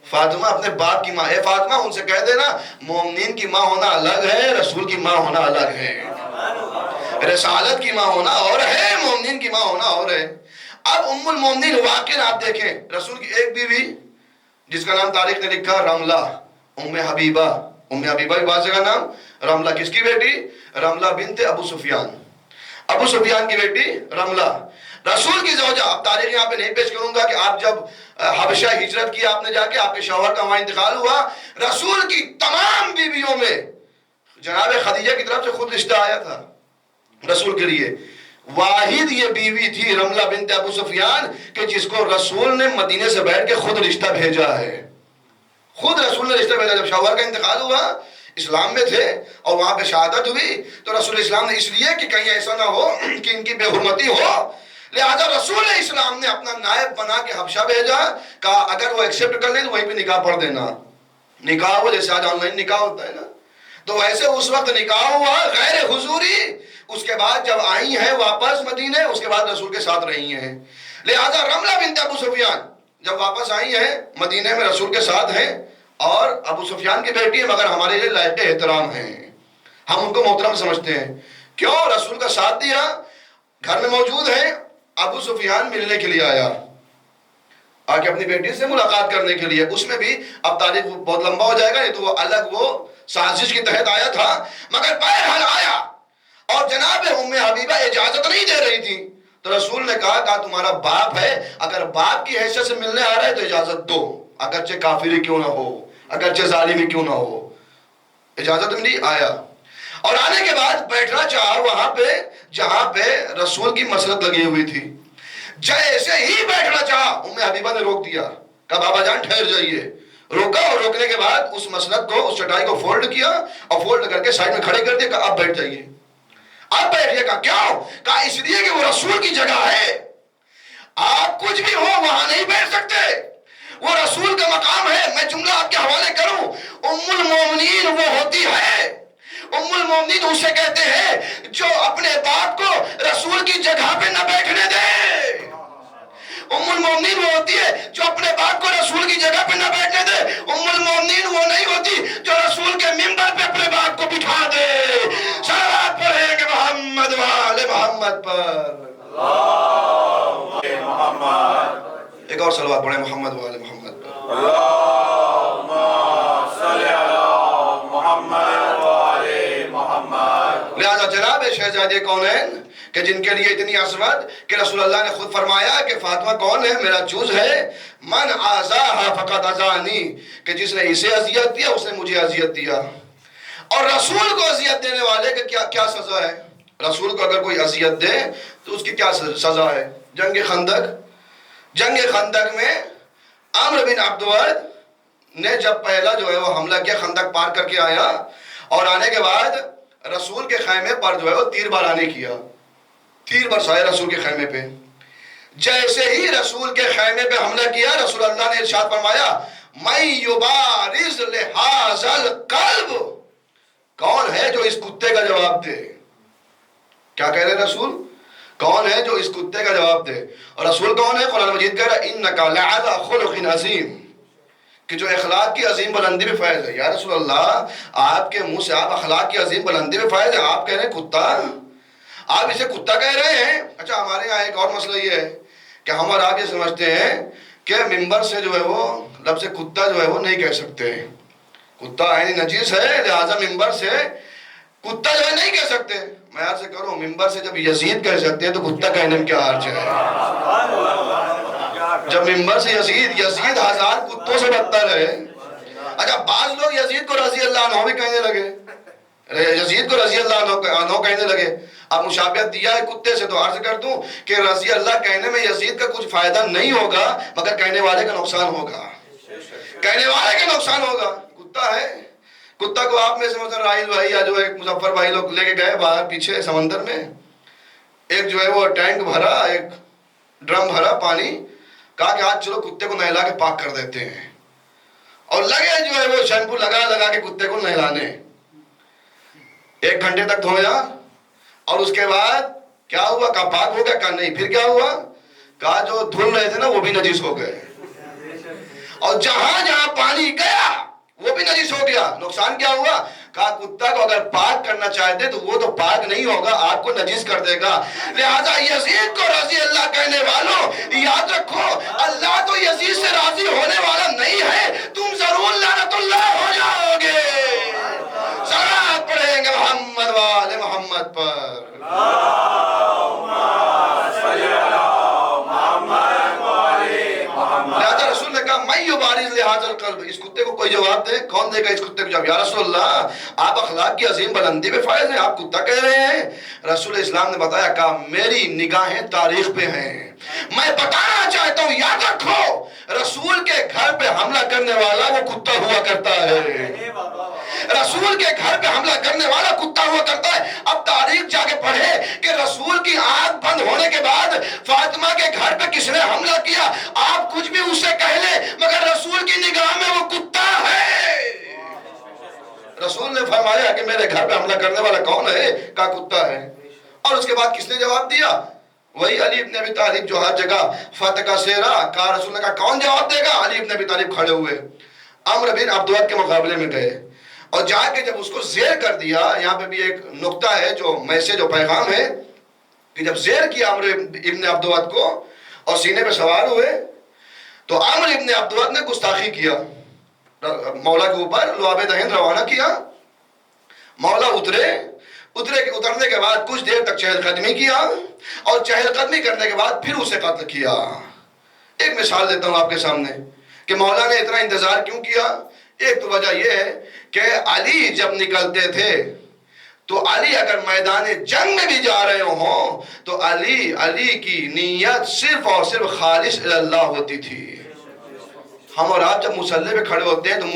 فاطمہ اپنے باپ کی ماں ہے۔ فاطمہ ان سے کہہ دینا مومنین کی ماں ہونا الگ ہے، رسول کی ماں ہونا الگ ہے، رسالت کی ماں ہونا اور ہے، مومنین کی ماں ہونا اور ہے۔ اب ام المومنین واقعی آپ دیکھیں، رسول کی ایک بیوی جس کا نام تاریخ نے لکھا رملہ، ام حبیبہ، ام حبیبہ بھی واضح کا نام، رملہ کس کی بیٹی؟ رملہ بنت ابو سفیان، ابو سفیان کی بیٹی رملہ، رسول کی زوجہ۔ اب تاریخ یہاں پہ نہیں پیش کروں گا کہ آپ جب حبشہ ہجرت کی آپ نے جا کے، آپ کے شوہر کا وہاں انتقال ہوا، رسول کی تمام بیویوں میں جناب خدیجہ کی طرف سے خود رشتہ آیا تھا رسول کے لیے، واحد یہ بیوی تھی رملہ بنت ابو سفیان کہ جس کو رسول نے مدینے سے بیٹھ کے خود رشتہ بھیجا ہے، خود رسول نے رشتہ بھیجا۔ جب شوہر کا انتقال ہوا، اسلام میں تھے اور وہاں پہ شہادت ہوئی، تو رسول اسلام نے اس لیے کہ کہیں ایسا نہ ہو کہ ان کی بے حرمتی ہو، لہذا رسول اسلام نے اپنا نائب بنا کے حبشہ بھیجا، کہا اگر وہ ایکسپٹ کر لیں تو وہیں پہ نکاح پڑھ دینا۔ نکاح وہ جیسے آج آن لائن نکاح ہوتا ہے نا، تو ویسے اس وقت نکاح ہوا غیر حضوری۔ اس کے بعد جب آئی ہیں واپس مدینے، اس کے بعد رسول کے ساتھ رہی ہیں۔ لہذا رملہ بنت ابو سفیان جب واپس آئی ہیں مدینے میں رسول کے ساتھ ہیں، اور ابو سفیان کی بیٹی ہے مگر ہمارے لیے لائق احترام ہیں، ہم ان کو محترم سمجھتے ہیں۔ کیوں؟ رسول کا ساتھ دیا، گھر میں موجود ہیں۔ ابو سفیان ملنے کے لیے آیا، آ کے اپنی بیٹی سے ملاقات کرنے کے لیے، اس میں بھی اب تاریخ بہت لمبا ہو جائے گا، یہ تو وہ الگ وہ سازش کے تحت آیا تھا، مگر بہرحال آیا، اور جناب ام حبیبہ اجازت نہیں دے رہی تھی، تو رسول نے کہا تمہارا باپ ہے، اگر باپ کی حیثیت سے ملنے آ رہا ہے تو اجازت دو، اگرچہ کافری کیوں نہ ہو، اگرچہ ظالمی کیوں نہ ہو۔ اجازت ملی، آیا، اور آنے کے بعد بیٹھنا چاہا وہاں پہ جہاں پہ رسول کی مسلط لگی ہوئی تھی۔ جیسے ہی بیٹھنا چاہا ام حبیبہ نے روک دیا، کہا بابا جان ٹھہر جائیے۔ روکا، اور روکنے کے بعد اس مسلط کو، اس چٹائی کو فولڈ کیا اور فولڈ کر کے سائڈ میں کھڑے کر دیا، کہا اب بیٹھ جائیے، اب بیٹھیے۔ کہا کیوں؟ کہا اس لیے کہ وہ رسول کی جگہ ہے، آپ کچھ بھی ہو وہاں نہیں بیٹھ سکتے، وہ رسول کا مقام ہے. میں جملہ آپ کے حوالے کروں. ام المومنین وہ ہوتی ہے، ام المومنین اسے کہتے ہیں جو اپنے باپ کو رسول کی جگہ پہ نہ بیٹھنے دے. ام المومنین وہ ہوتی ہے جو اپنے باپ کو رسول کی جگہ پہ نہ بیٹھنے دے. ام المومنین وہ نہیں ہوتی جو رسول کے منبر پہ اپنے باپ کو بٹھا دے. صلوات پڑھیں گے محمد وآل محمد پر. محمد. ایک اور صلوات پڑھیں محمد وآل محمد پر. اللہم صلی علی محمد وآل محمد. لہذا جناب شہزادی کونین کہ جن کے لیے اتنی عظمت کہ رسول اللہ نے خود فرمایا کہ فاطمہ کون ہے؟ میرا جز ہے. من آذاہا فقد اذانی، کہ جس نے اسے اذیت دیا اس نے مجھے اذیت دیا. اور رسول کو اذیت دینے والے کہ کیا سزا ہے؟ رسول کو اگر کوئی اذیت دے تو اس کی کیا سزا ہے؟ جنگ خندق میں عمرو بن عبدود نے جب پہلا جو ہے وہ حملہ کیا، خندق پار کر کے آیا اور آنے کے بعد رسول کے خیمے پر جو ہے وہ تیر بارانی کیا، تیر برسائے رسول کے خیمے پہ. جیسے ہی رسول کے خیمے پہ حملہ کیا رسول اللہ نے ارشاد فرمایا میں یبارز لہذا القلب، کون ہے جو اس کتے کا جواب دے؟ کیا کہہ رہے رسول؟ کون ہے جو اس کتے کا جواب دے؟ اور رسول کون ہے؟ قرآن مجید کہہ رہا ہے انک لعلی خلق عظیم، کہ جو اخلاق کی عظیم بلندی میں فائز ہے. یا رسول اللہ آپ کے منہ سے آپ اخلاق کی عظیم بلندی میں فائز ہے، آپ کہہ رہے ہیں کتا، آپ اسے کتا کہہ رہے ہیں. اچھا ہمارے یہاں ایک اور مسئلہ یہ ہے کہ ہم اور آپ یہ سمجھتے ہیں کہ ممبر سے جو ہے وہ لفظ کتا جو ہے وہ نہیں کہہ سکتے. کتا یعنی نجیس ہے لہٰذا ممبر سے کتا جو ہے نہیں کہہ سکتے. میں آپ سے کروں ممبر سے جب یزید کہہ سکتے ہیں تو کتا کہنے میں کیا حرج ہے؟ جب ممبر سے یزید ہزار کتوں سے بدتر ہے. اچھا بعض لوگ یزید کو رضی اللہ عنہ بھی کہنے لگے، یزید کو رضی اللہ عنہ کہنے لگے. اب مشابہت دیا ہے کتے سے تو عرض کر دوں کہ رضی اللہ کہنے میں یزید کا کچھ فائدہ نہیں ہوگا مگر کہنے والے کا نقصان ہوگا، کہنے والے کا نقصان ہوگا. کتا ہے، کتا کو آپ میں سے مثلا راہیل بھائی یا جو ایک مظفر بھائی لوگ لے کے گئے باہر پیچھے سمندر میں، ایک جو ہے وہ ٹینک بھرا، ایک ڈرم بھرا پانی، کہا کہ آج چلو کتے کو نہلا کے پاک کر دیتے ہیں. اور لگے جو ہے وہ شیمپو لگا کے کتے کو نہلانے. 1 گھنٹے تک دھویا اور اس کے بعد کیا ہوا؟ کہا پاک ہو گیا. کہا نہیں. پھر کیا ہوا؟ کہا جو دھل رہے تھے نا وہ بھی نجیس ہو گئے، اور جہاں پانی گیا وہ بھی نجیس ہو گیا. نقصان کیا ہوا؟ کہا کتا کو اگر پاک کرنا چاہتے تو وہ تو پاک نہیں ہوگا، آپ کو نجیس کر دے گا. لہذا یزید کو رضی اللہ کہنے والوں یاد رکھو اللہ تو یزید سے راضی ہونے والا نہیں ہے، تم ضرور لعنت اللہ ہو جاؤ گے. صلوات پڑھیں گے محمد وآل محمد پر. لہذا رسول نے کہا میں یبارز لہذا القلب، اس کتے کو کوئی جواب دے. کون دے گا اس کتے کو جواب؟ یا رسول اللہ آپ اخلاق کی عظیم بلندی میں فائز ہیں، آپ کتا کہہ رہے ہیں. رسول اسلام نے بتایا کہا میری نگاہیں تاریخ پہ ہیں، میں بتانا چاہتا ہوں یاد رکھو رسول کے گھر پہ حملہ کرنے والا وہ کتا ہوا کرتا ہے. رسول کے گھر پہ حملہ کرنے والا کتا ہوا کرتا ہے. اب تاریخ جا کے پڑھے کہ رسول کی آنکھ بند ہونے کے بعد فاطمہ کے گھر پہ کس نے حملہ کیا. آپ کچھ بھی اسے کہہ لیں مگر رسول کی نگاہ میں وہ کتا ہے. رسول نے فرمایا کہ میرے گھر پہ حملہ کرنے والا کون ہے؟ کہا کتا ہے. اور اس کے بعد کس نے جواب دیا؟ وہی علی ابن ابی طالب جو ہر جگہ فتح کا سیرا. کہا رسول نے کہا کون جواب دے گا؟ علی ابن ابی طالب کھڑے ہوئے عمرو بن عبدود کے مقابلے میں گئے اور جا کے جب اس کو زیر کر دیا. یہاں پہ بھی ایک نقطہ ہے جو میسیج و پیغام ہے کہ جب زیر کیا عمرو ابن عبدود کو اور سینے پہ سوار ہوئے تو عمرو ابن عبدود نے گستاخی کیا، مولا کے اوپر لعاب دہن روانہ کیا. مولا اترنے کے بعد کچھ دیر تک چہل قدمی کیا اور چہل قدمی کرنے کے بعد پھر اسے قتل کیا. ایک مثال دیتا ہوں آپ کے سامنے کہ مولا نے اتنا انتظار کیوں کیا. ایک تو وجہ یہ ہے کہ علی جب نکلتے تھے تو علی اگر میدان جنگ میں بھی جا رہے ہوں تو علی کی نیت صرف اور صرف خالص اللہ ہوتی تھی. ہم اور آپ جب مصلی پہ کھڑے ہوتے ہیں تو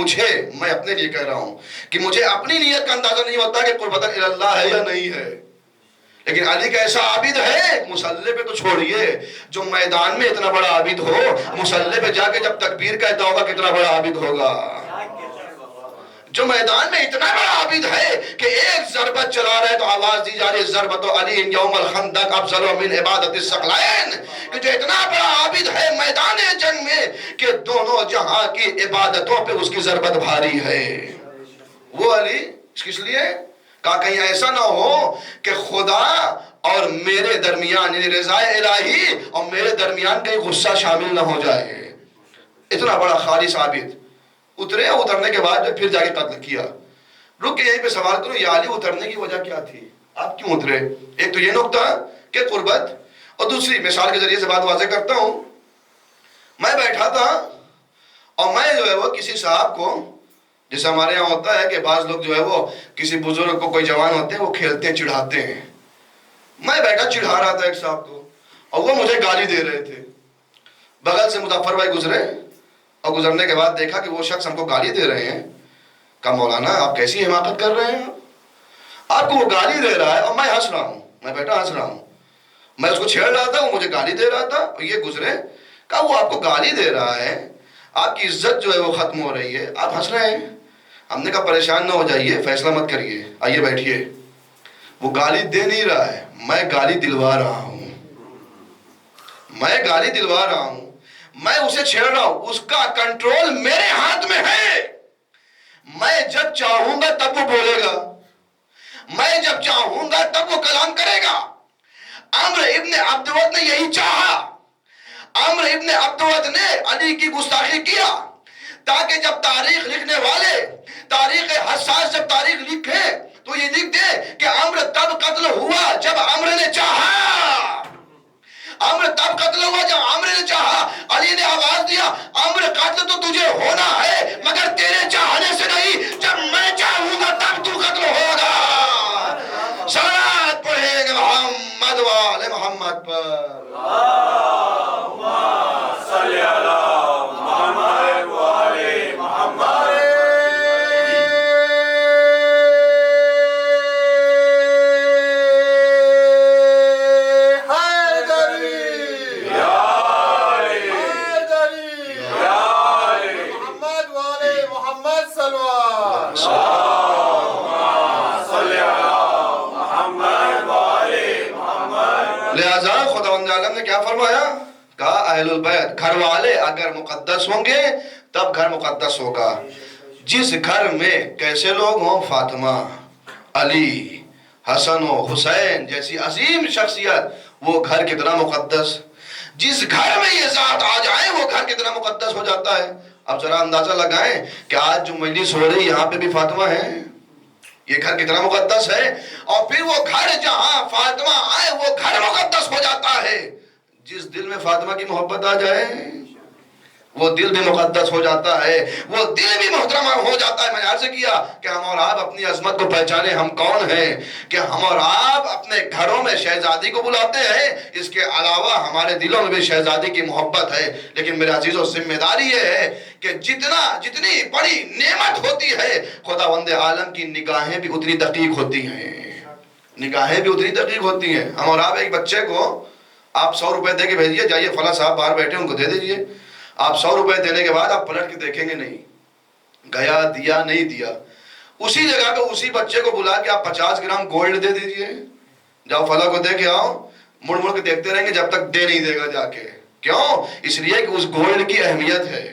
میں اپنے لیے کہہ رہا ہوں کہ مجھے اپنی نیت کا اندازہ نہیں ہوتا کہ قربت اللہ ہے یا نہیں ہے، لیکن علی کا ایسا عابد ہے، مصلی پہ تو چھوڑیے، جو میدان میں اتنا بڑا عابد ہو، مصلی پہ جا کے جب تکبیر کہتا ہوگا کتنا بڑا عابد ہوگا۔ جو میدان میں اتنا بڑا عابد ہے کہ ایک ضربت چلا رہے تو آواز دی جا رہی ہے ضربت علی یوم الخندق افضل من عبادت الثقلین، کہ جو اتنا بڑا عابد ہے میدان جنگ میں کہ دونوں جہاں کی عبادتوں پہ اس کی ضربت بھاری ہے، وہ علی کس لیے کہا کہیں ایسا نہ ہو کہ خدا اور میرے درمیان یعنی رضا الہی اور میرے درمیان کہیں غصہ شامل نہ ہو جائے۔ اتنا بڑا خالص عابد اترے، اترنے کے بعد پھر جا کے قتل کیا۔ رک کے یہیں پہ سوال کروں، یہ علی اترنے کی وجہ کیا تھی؟ آپ کیوں اترے؟ ایک تو یہ نقطہ کہ قربت، اور دوسری مثال کے ذریعے سے بات واضح کرتا ہوں۔ میں بیٹھا تھا اور میں جو ہے وہ کسی صاحب کو، جیسے ہمارے یہاں ہوتا ہے کہ بعض لوگ جو ہے وہ کسی بزرگ کو، کوئی جوان ہوتے ہیں وہ کھیلتے ہیں چڑھاتے ہیں، میں بیٹھا چڑھا رہا تھا ایک صاحب کو اور وہ مجھے گالی دے رہے تھے۔ بغل سے مظفر بھائی گزرے اور گزرنے کے بعد دیکھا کہ وہ شخص ہم کو گالی دے رہے ہیں۔ کہا مولانا آپ کیسی حماقت کر رہے ہیں، آپ کو وہ گالی دے رہا ہے اور میں ہنس رہا ہوں، میں بیٹھا ہنس رہا ہوں، میں اس کو چھیڑ رہا تھا، وہ مجھے گالی دے رہا تھا، اور یہ گزرے۔ کہا وہ آپ کو گالی دے رہا ہے، آپ کی عزت جو ہے وہ ختم ہو رہی ہے، آپ ہنس رہے ہیں۔ ہم نے کہا پریشان نہ ہو جائیے، فیصلہ مت کریے، آئیے بیٹھیے۔ وہ گالی دے نہیں رہا ہے، میں گالی دلوا رہا ہوں، میں گالی دلوا رہا ہوں، میں اسے چھیڑ رہا ہوں، اس کا کنٹرول میرے ہاتھ میں ہے۔ میں جب چاہوں گا تب وہ بولے گا، میں جب چاہوں گا تب وہ کلام کرے گا۔ عمرو ابن عبدود نے یہی چاہا، عمرو ابن عبدود نے علی کی گستاخی کیا تاکہ جب تاریخ لکھنے والے تاریخ حساس جب تاریخ لکھے تو یہ لکھ دے کہ عمرو تب قتل ہوا جب عمرو نے چاہا، عمرو تب قتل ہوا جب عمرو نے چاہا۔ علی نے آواز دیا عمرو قتل تو تجھے ہونا ہے مگر تیرے چاہنے سے نہیں، جب میں چاہوں گا تب تو قتل ہوگا۔ صلوات پڑھیں گے محمد وآل محمد پر۔ لہذا خداوند عالم نے کیا فرمایا؟ کہا اہل البیت گھر والے اگر مقدس ہوں گے تب گھر مقدس ہوگا۔ جس گھر میں کیسے لوگ ہوں، فاطمہ، علی، حسن و حسین جیسی عظیم شخصیت، وہ گھر کتنا مقدس۔ جس گھر میں یہ ذات آ جائے وہ گھر کتنا مقدس ہو جاتا ہے۔ اب ذرا اندازہ لگائیں کہ آج جو مجلس ہو رہی یہاں پہ بھی فاطمہ ہے، یہ گھر کتنا مقدس ہے، اور پھر وہ گھر جہاں فاطمہ آئے وہ گھر مقدس ہو جاتا ہے۔ جس دل میں فاطمہ کی محبت آ جائے وہ دل بھی مقدس ہو جاتا ہے، وہ دل بھی محترمہ ہو جاتا ہے۔ میں نے عرض کیا کہ ہم اور آپ اپنی عظمت کو پہچانے ہم کون ہیں، کہ ہم اور آپ اپنے گھروں میں شہزادی کو بلاتے ہیں، اس کے علاوہ ہمارے دلوں میں بھی شہزادی کی محبت ہے۔ لیکن میرے عزیزوں ذمہ داری یہ ہے کہ جتنی بڑی نعمت ہوتی ہے خداوند عالم کی نگاہیں بھی اتنی دقیق ہوتی ہیں، نگاہیں بھی اتنی دقیق ہوتی ہیں۔ ہم اور آپ ایک بچے کو آپ 100 روپے دے کے بھیجیے، جائیے فلاں صاحب باہر بیٹھے ان کو دے دیجیے، آپ 100 روپے دینے کے بعد آپ پلٹ کے دیکھیں گے نہیں، گیا دیا نہیں دیا۔ اسی جگہ پہ اسی بچے کو بلا کے آپ 50 گرام گولڈ دے دیجیے، جاؤ فلاں کو دے کے آؤ، مڑ مڑ کے دیکھتے رہیں گے جب تک دے نہیں دے گا جا کے۔ کیوں؟ اس لیے کہ اس گولڈ کی اہمیت ہے،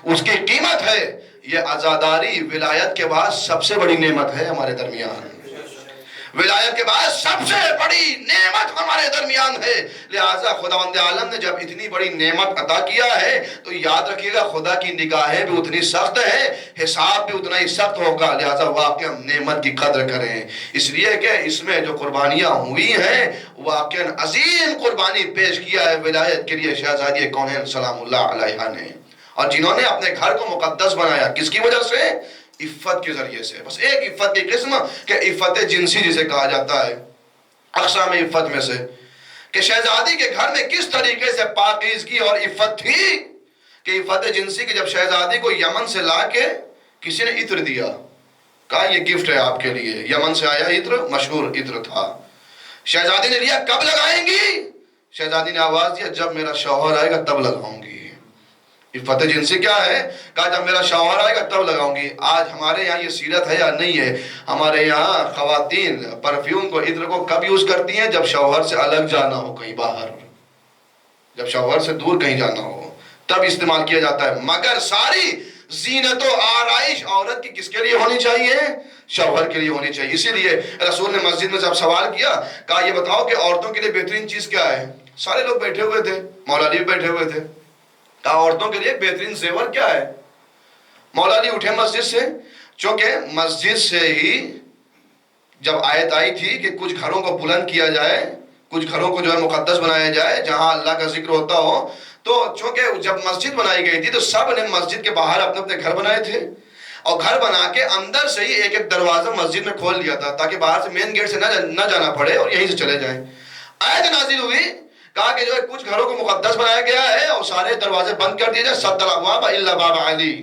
اس کی قیمت ہے۔ یہ عزاداری ولایت کے بعد سب سے بڑی نعمت ہے ہمارے درمیان، ولایت کے بعد سب سے بڑی نعمت ہمارے درمیان ہے۔ لہٰذا خداوند عالم نے جب اتنی بڑی نعمت عطا کیا ہے تو یاد رکھیے گا خدا کی نگاہیں بھی اتنی سخت ہے، حساب بھی اتنا ہی سخت ہوگا۔ لہٰذا واقعا نعمت کی قدر کریں، اس لیے کہ اس میں جو قربانیاں ہوئی ہیں واقعا عظیم قربانی پیش کیا ہے ولایت کے لیے شہزادی کونین سلام اللہ علیہ نے، اور جنہوں نے اپنے گھر کو مقدس بنایا کس کی وجہ سے؟ عفت کے ذریعے سے۔ بس ایک عفت کی قسم کہ عفت جنسی جسے کہا جاتا ہے، اقسام عفت میں سے، کہ شہزادی کے گھر میں کس طریقے سے پاکیزگی اور عفت تھی کہ عفت جنسی کی جب شہزادی کو یمن سے لا کے کسی نے عطر دیا، کہا یہ گفٹ ہے آپ کے لیے، یمن سے آیا عطر، مشہور عطر تھا، شہزادی نے لیا، کب لگائیں گی؟ شہزادی نے آواز دیا جب میرا شوہر آئے گا تب لگاؤں گی۔ عفت جنسی کیا ہے؟ کہا جب میرا شوہر آئے گا تب لگاؤں گی۔ آج ہمارے یہاں یہ سیرت ہے یا نہیں ہے؟ ہمارے یہاں خواتین پرفیوم کو، عطر کو کب یوز کرتی ہیں؟ جب شوہر سے الگ جانا ہو، کہیں باہر، جب شوہر سے دور کہیں جانا ہو تب استعمال کیا جاتا ہے۔ مگر ساری زینت و آرائش عورت کی کس کے لیے ہونی چاہیے؟ شوہر کے لیے ہونی چاہیے۔ اسی لیے رسول نے مسجد میں جب سوال کیا، کہا یہ بتاؤ کہ عورتوں کے لیے بہترین چیز کیا ہے؟ سارے لوگ بیٹھے ہوئے تھے، مولا علی بھی بیٹھے ہوئے تھے۔ کہا عورتوں کے لیے بہترین زیور کیا ہے؟ مولا علی اٹھے مسجد سے، چونکہ مسجد سے ہی جب آیت آئی تھی کہ کچھ گھروں کو بلند کیا جائے، کچھ گھروں کو جو ہے مقدس بنایا جائے جہاں اللہ کا ذکر ہوتا ہو، تو چونکہ جب مسجد بنائی گئی تھی تو سب نے مسجد کے باہر اپنے اپنے گھر بنائے تھے، اور گھر بنا کے اندر سے ہی ایک ایک دروازہ مسجد میں کھول لیا تھا تاکہ باہر سے مین گیٹ سے نہ جانا پڑے اور یہیں سے چلے جائیں۔ آیت نازل ہوئی، کہا کہ جو ہے کچھ گھروں کو مقدس بنایا گیا ہے اور سارے دروازے بند کر دیے جائے، سد الابواب الا باب علی۔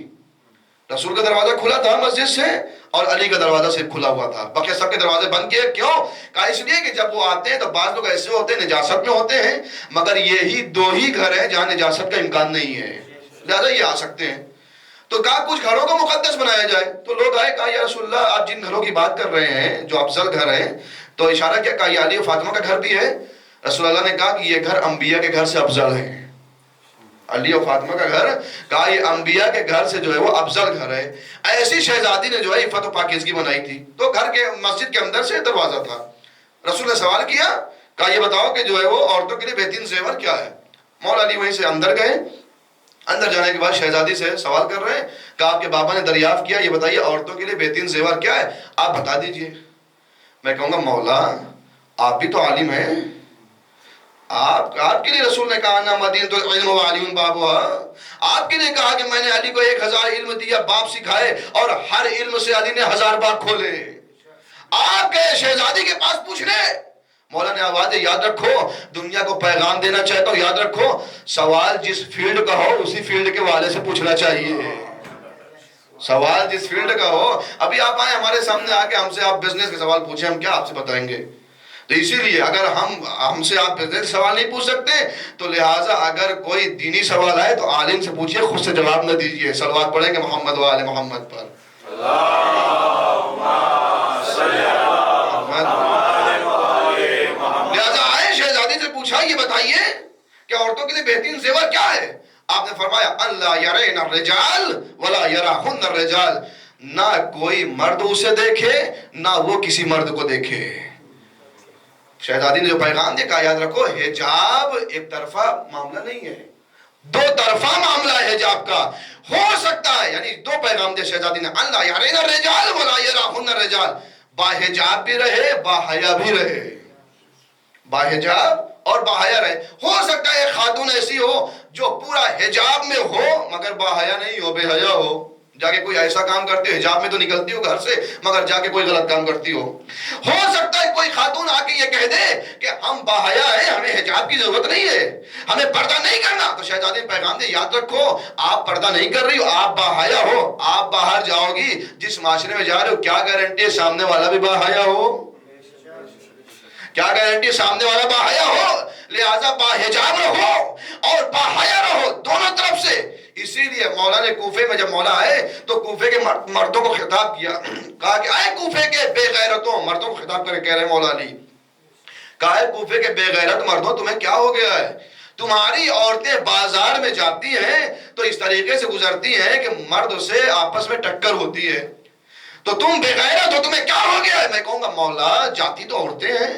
رسول کا دروازہ کھلا تھا مسجد سے اور علی کا دروازہ صرف کھلا ہوا تھا، باقی سب کے دروازے بند کیے۔ کیوں؟ کہا اس لیے کہ جب وہ آتے ہیں تو بعض لوگ ایسے ہوتے ہیں نجاست میں ہوتے ہیں، مگر یہی دو ہی گھر ہیں جہاں نجاست کا امکان نہیں ہے، لہٰذا یہ آ سکتے ہیں۔ تو کہا کچھ گھروں کو مقدس بنایا جائے، تو لوگ آئے، کہا یا رسول اللہ آپ جن گھروں کی بات کر رہے ہیں جو افضل گھر ہیں، تو اشارہ کیا؟ کہا یہ علی و فاطمہ کا گھر بھی ہے۔ رسول اللہ نے کہا کہ یہ گھر انبیاء کے گھر سے افضل ہے۔ علی و فاطمہ کا گھر، کہا یہ انبیاء کے گھر سے جو ہے وہ افضل گھر ہے۔ ایسی شہزادی نے جو ہے عفت و پاکیزگی بنائی تھی، تو گھر کے مسجد کے اندر سے دروازہ تھا۔ رسول نے سوال کیا، کہا یہ بتاؤ کہ جو ہے وہ عورتوں کے لیے بہترین زیور کیا ہے؟ مولا علی وہیں سے اندر گئے، اندر جانے کے بعد شہزادی سے سوال کر رہے ہیں، کہا آپ کے بابا نے دریافت کیا، یہ بتائیے عورتوں کے لیے بہترین زیور کیا ہے، آپ بتا دیجئے۔ میں کہوں گا مولا آپ بھی تو عالم ہیں، آپ کے لیے رسول نے کہا نا مدینۃ العلم وعلی بابها، آپ کے لیے کہا کہ میں نے علی کو 1000 علم دیا، باب سکھائے، اور ہر علم سے علی نے 1000 باب کھولے۔ آپ گئے شہزادی کے پاس پوچھنے، مولا نے آواز دی یاد رکھو، دنیا کو پیغام دینا چاہتا ہوں، یاد رکھو سوال جس فیلڈ کا ہو اسی فیلڈ کے والے سے پوچھنا چاہیے۔ سوال جس فیلڈ کا ہو، ابھی آپ آئے ہمارے سامنے آ کے ہم سے آپ بزنس کے سوال پوچھیں، ہم کیا آپ سے بتائیں گے؟ تو اسی لیے اگر ہم سے آپ بزنس سوال نہیں پوچھ سکتے تو لہٰذا اگر کوئی دینی سوال آئے تو عالم سے پوچھئے، خود سے جواب نہ دیجئے۔ صلوات پڑھیں گے محمد و آل محمد پر۔ لہٰذا آئے شہزادی سے پوچھا یہ بتائیے کہ عورتوں کے لیے بہترین زیور کیا ہے؟ آپ نے فرمایا اللہ یرین الرجال ولا یراہن الرجال، نہ کوئی مرد اسے دیکھے نہ وہ کسی مرد کو دیکھے۔ شہزادی نے جو پیغام دیا، کہا یاد رکھو حجاب ایک طرفہ معاملہ نہیں ہے، دو طرفہ معاملہ ہے حجاب کا۔ ہو سکتا ہے، یعنی دو پیغام دیا شہزادی نے، اللہ یرین الرجال ولا یراہن الرجال، با حجاب بھی رہے با حیا بھی رہے، با حجاب اور با حیا رہے۔ ہو سکتا ہے ایک خاتون ایسی ہو جو پورا حجاب میں ہو مگر با حیا نہیں ہو، بے حیا ہو، جا کے کوئی ایسا کام کرتی ہو، حجاب میں تو نکلتی ہو گھر سے مگر جا کے کوئی غلط کام کرتی ہو۔ ہو سکتا ہے کوئی خاتون آ کے یہ کہہ دے کہ ہم باحیا ہیں، ہمیں حجاب کی ضرورت نہیں ہے، ہمیں پردہ نہیں کرنا۔ تو شہزادی نے پیغام دے یاد رکھو آپ پردہ نہیں کر رہی ہو، آپ باحیا ہو، آپ باہر جاؤ گی جس معاشرے میں جا رہے ہو کیا گارنٹی ہے سامنے والا بھی باحیا ہو؟ کیا گارنٹی سامنے والا باحیا ہو؟ لہٰذا باحجاب رہو اور باحیا رہو دونوں طرف سے۔ اسی لیے مولا نے کوفے میں جب مولا آئے تو کوفے کے مردوں کو خطاب کیا، کہا کہ اے کوفے کے بے غیرتوں، مردوں کو خطاب کر کے کہہ رہے مولا علی، کہا اے کوفے کے بے غیرت مردوں تمہیں کیا ہو گیا ہے؟ تمہاری عورتیں بازار میں جاتی ہیں تو اس طریقے سے گزرتی ہیں کہ مرد سے آپس میں ٹکر ہوتی ہے، تو تم بے غیرت ہو، تمہیں کیا ہو گیا ہے؟ میں کہوں گا مولا جاتی تو عورتیں ہیں،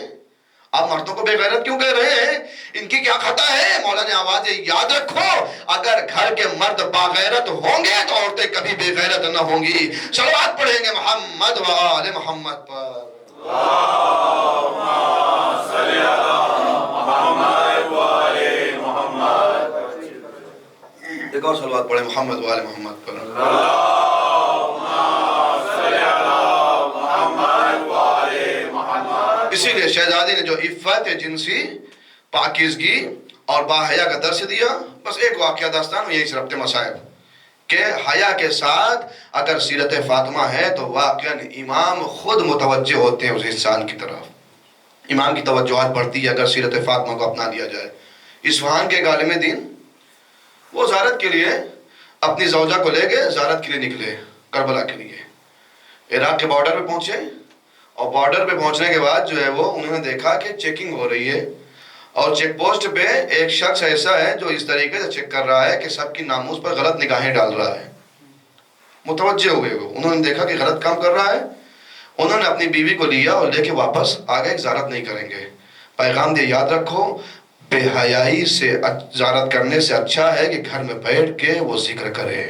آپ مردوں کو بے غیرت کیوں کہہ رہے ہیں؟ ان کی کیا خطا ہے؟ مولا نے آواز دی یاد رکھو اگر گھر کے مرد باغیرت ہوں گے تو عورتیں کبھی بے غیرت نہ ہوں گی۔ صلوات پڑھیں گے محمد و آل محمد پر۔ اللہم صلی علی محمد و آل محمد۔ ایک اور صلوات پڑھیں محمد و آل محمد پر۔ اسی لیے شہزادی نے جو عفت جنسی، پاکیزگی اور باحیا کا درس دیا، بس ایک واقعہ داستان یہی سے ربط مسائل کہ حیا کے ساتھ اگر سیرت فاطمہ ہے تو واقعاً امام خود متوجہ ہوتے ہیں اس انسان کی طرف، امام کی توجہات بڑھتی ہے اگر سیرت فاطمہ کو اپنا لیا جائے۔ اصفہان کے ایک عالم دین وہ زیارت کے لیے اپنی زوجہ کو لے کے زیارت کے لیے نکلے، کربلا کے لیے۔ عراق کے بارڈر پہ پہنچے اور بارڈر پہ پہنچنے کے بعد جو ہے وہ انہوں نے دیکھا کہ چیکنگ ہو رہی ہے، اور چیک پوسٹ پہ ایک شخص ایسا ہے جو اس طریقے سے چیک کر رہا ہے کہ سب کی ناموس پر غلط نگاہیں ڈال رہا ہے۔ متوجہ ہوئے وہ، انہوں نے دیکھا کہ غلط کام کر رہا ہے، انہوں نے اپنی بیوی کو لیا اور لے کے واپس آگے زیارت نہیں کریں گے۔ پیغام دے یاد رکھو، بے حیائی سے زیارت کرنے سے اچھا ہے کہ گھر میں بیٹھ کے وہ ذکر کرے۔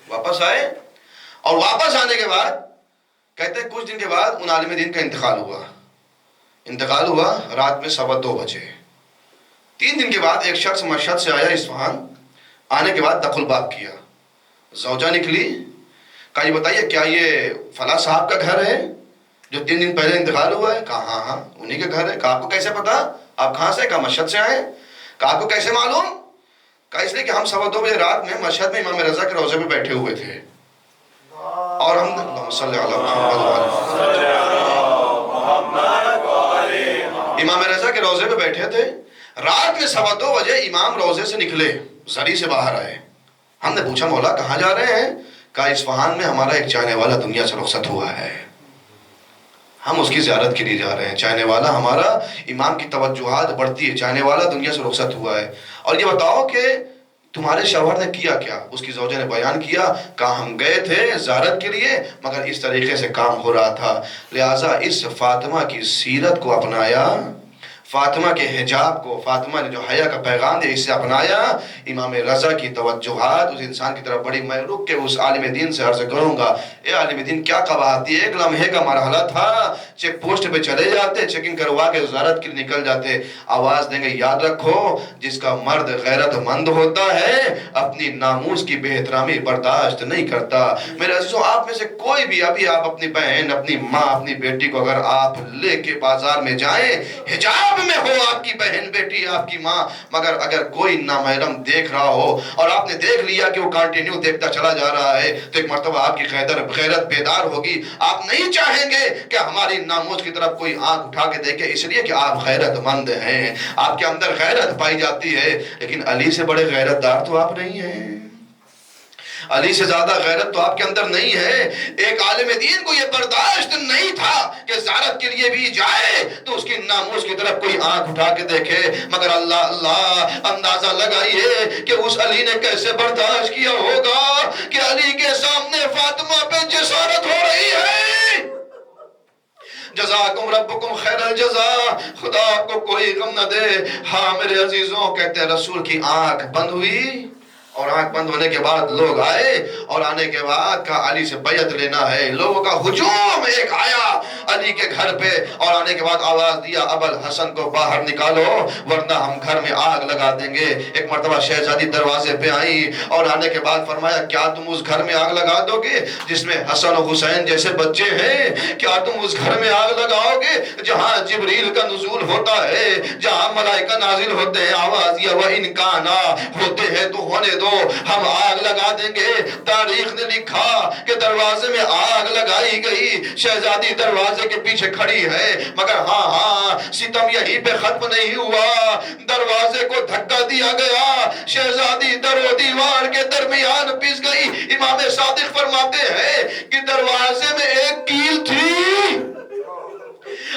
واپس آئے اور واپس آنے کے بعد کہتے ہیں کچھ دن کے بعد ان عالم دین کا انتقال ہوا رات میں 2:15 بجے۔ 3 دن کے بعد ایک شخص مشہد سے آیا اصفہان، آنے کے بعد دخل باب کیا، زوجہ نکلی، کہا یہ بتائیے کیا یہ فلاں صاحب کا گھر ہے جو 3 دن پہلے انتقال ہوا ہے؟ کہا ہاں ہاں انہی کا گھر ہے۔ کہا آپ کو کیسے پتا؟ آپ کہاں سے؟ کہا مشہد سے آئے۔ کہا آپ کو کیسے معلوم؟ کہا اس لیے کہ ہم 2:15 بجے رات میں مشہد میں امام رضا کے روضے پہ بیٹھے ہوئے تھے، اور ہم اللہم صلی علی محمد امام رضا کے روضے پہ بیٹھے تھے۔ رات میں 2:15 بجے امام روضے سے نکلے، زری سے باہر آئے۔ ہم نے پوچھا مولا کہاں جا رہے ہیں؟ کہا اصفہان میں ہمارا ایک چاہنے والا دنیا سے رخصت ہوا ہے، ہم اس کی زیارت کے لیے جا رہے ہیں۔ چاہنے والا ہمارا، امام کی توجہات بڑھتی ہے، چاہنے والا دنیا سے رخصت ہوا ہے، اور یہ بتاؤ کہ تمہارے شوہر نے کیا کیا؟ اس کی زوجہ نے بیان کیا، کہا ہم گئے تھے زیارت کے لیے مگر اس طریقے سے کام ہو رہا تھا، لہٰذا اس فاطمہ کی سیرت کو اپنایا، فاطمہ کے حجاب کو، فاطمہ نے جو حیا کا پیغام دیا اسے اپنایا۔ امام رضا کی توجہات اس انسان کی طرف بڑی۔ میں رک کے اس عالم دین سے عرض کروں گا، اے عالم دین کیا قباحت، ایک لمحے کا مرحلہ تھا، چیک پوسٹ پہ چلے جاتے، چیکنگ کروا کے زیارت کے لیے نکل جاتے، آواز دیں گے یاد رکھو جس کا مرد غیرت مند ہوتا ہے اپنی ناموس کی بے احترامی برداشت نہیں کرتا۔ میرے عزیزوں آپ میں سے کوئی بھی، ابھی آپ اپنی بہن، اپنی ماں، اپنی بیٹی کو اگر آپ لے کے بازار میں جائیں، حجاب میں ہو آپ کی بہن، بیٹی، آپ کی ماں، مگر اگر کوئی نامحرم دیکھ رہا ہو اور آپ نے دیکھ لیا کہ وہ کنٹینیو دیکھتا چلا جا رہا ہے، تو ایک مرتبہ آپ کی غیرت بیدار ہوگی۔ آپ نہیں چاہیں گے کہ ہماری ناموس کی طرف کوئی آنکھ اٹھا کے دیکھے، اس لیے کہ آپ غیرت مند ہیں، آپ کے اندر غیرت پائی جاتی ہے۔ لیکن علی سے بڑے غیرت دار تو آپ نہیں ہیں، علی سے زیادہ غیرت تو آپ کے اندر نہیں ہے۔ ایک عالم دین کو یہ برداشت نہیں تھا کہ زیارت کے لیے بھی جائے تو اس کی ناموس کی طرف کوئی آنکھ اٹھا کے دیکھے، مگر اللہ اللہ اندازہ لگائیے کہ اس علی نے کیسے برداشت کیا ہوگا کہ علی کے سامنے فاطمہ پہ جسارت ہو رہی ہے۔ جزاکم ربکم خیر الجزا، خدا آپ کو کوئی غم نہ دے۔ ہاں میرے عزیزوں، کہتے ہیں رسول کی آنکھ بند ہوئی، اور آنکھ بند ہونے کے بعد لوگ آئے، اور آنے کے بعد کہا علی سے بیعت لینا ہے۔ لوگوں کا ہجوم ایک آیا علی کے گھر پہ، اور آنے کے بعد آواز دیا ابوالحسن کو باہر نکالو ورنہ ہم گھر میں آگ لگا دیں گے۔ ایک مرتبہ شہزادی دروازے پہ آئی، اور آنے کے بعد فرمایا کیا تم اس گھر میں آگ لگا دو گے جس میں حسن و حسین جیسے بچے ہیں؟ کیا تم اس گھر میں آگ لگاؤ گے جہاں جبریل کا نزول ہوتا ہے، جہاں ملائکہ نازل ہوتے ہیں؟ آواز یہ وَإِنْ كَانَا، ہوتے ہیں تو ہونے دو، ہم آگ لگا دیں گے۔ تاریخ نے لکھا کہ دروازے میں آگ لگائی گئی، شہزادی دروازے کے پیچھے کھڑی ہے، مگر ہاں ستم یہیں پہ ختم نہیں ہوا، دروازے کو دھکا دیا گیا، شہزادی در و دیوار کے درمیان پس گئی۔ امام صادق فرماتے ہیں کہ دروازے میں ایک کیل تھی۔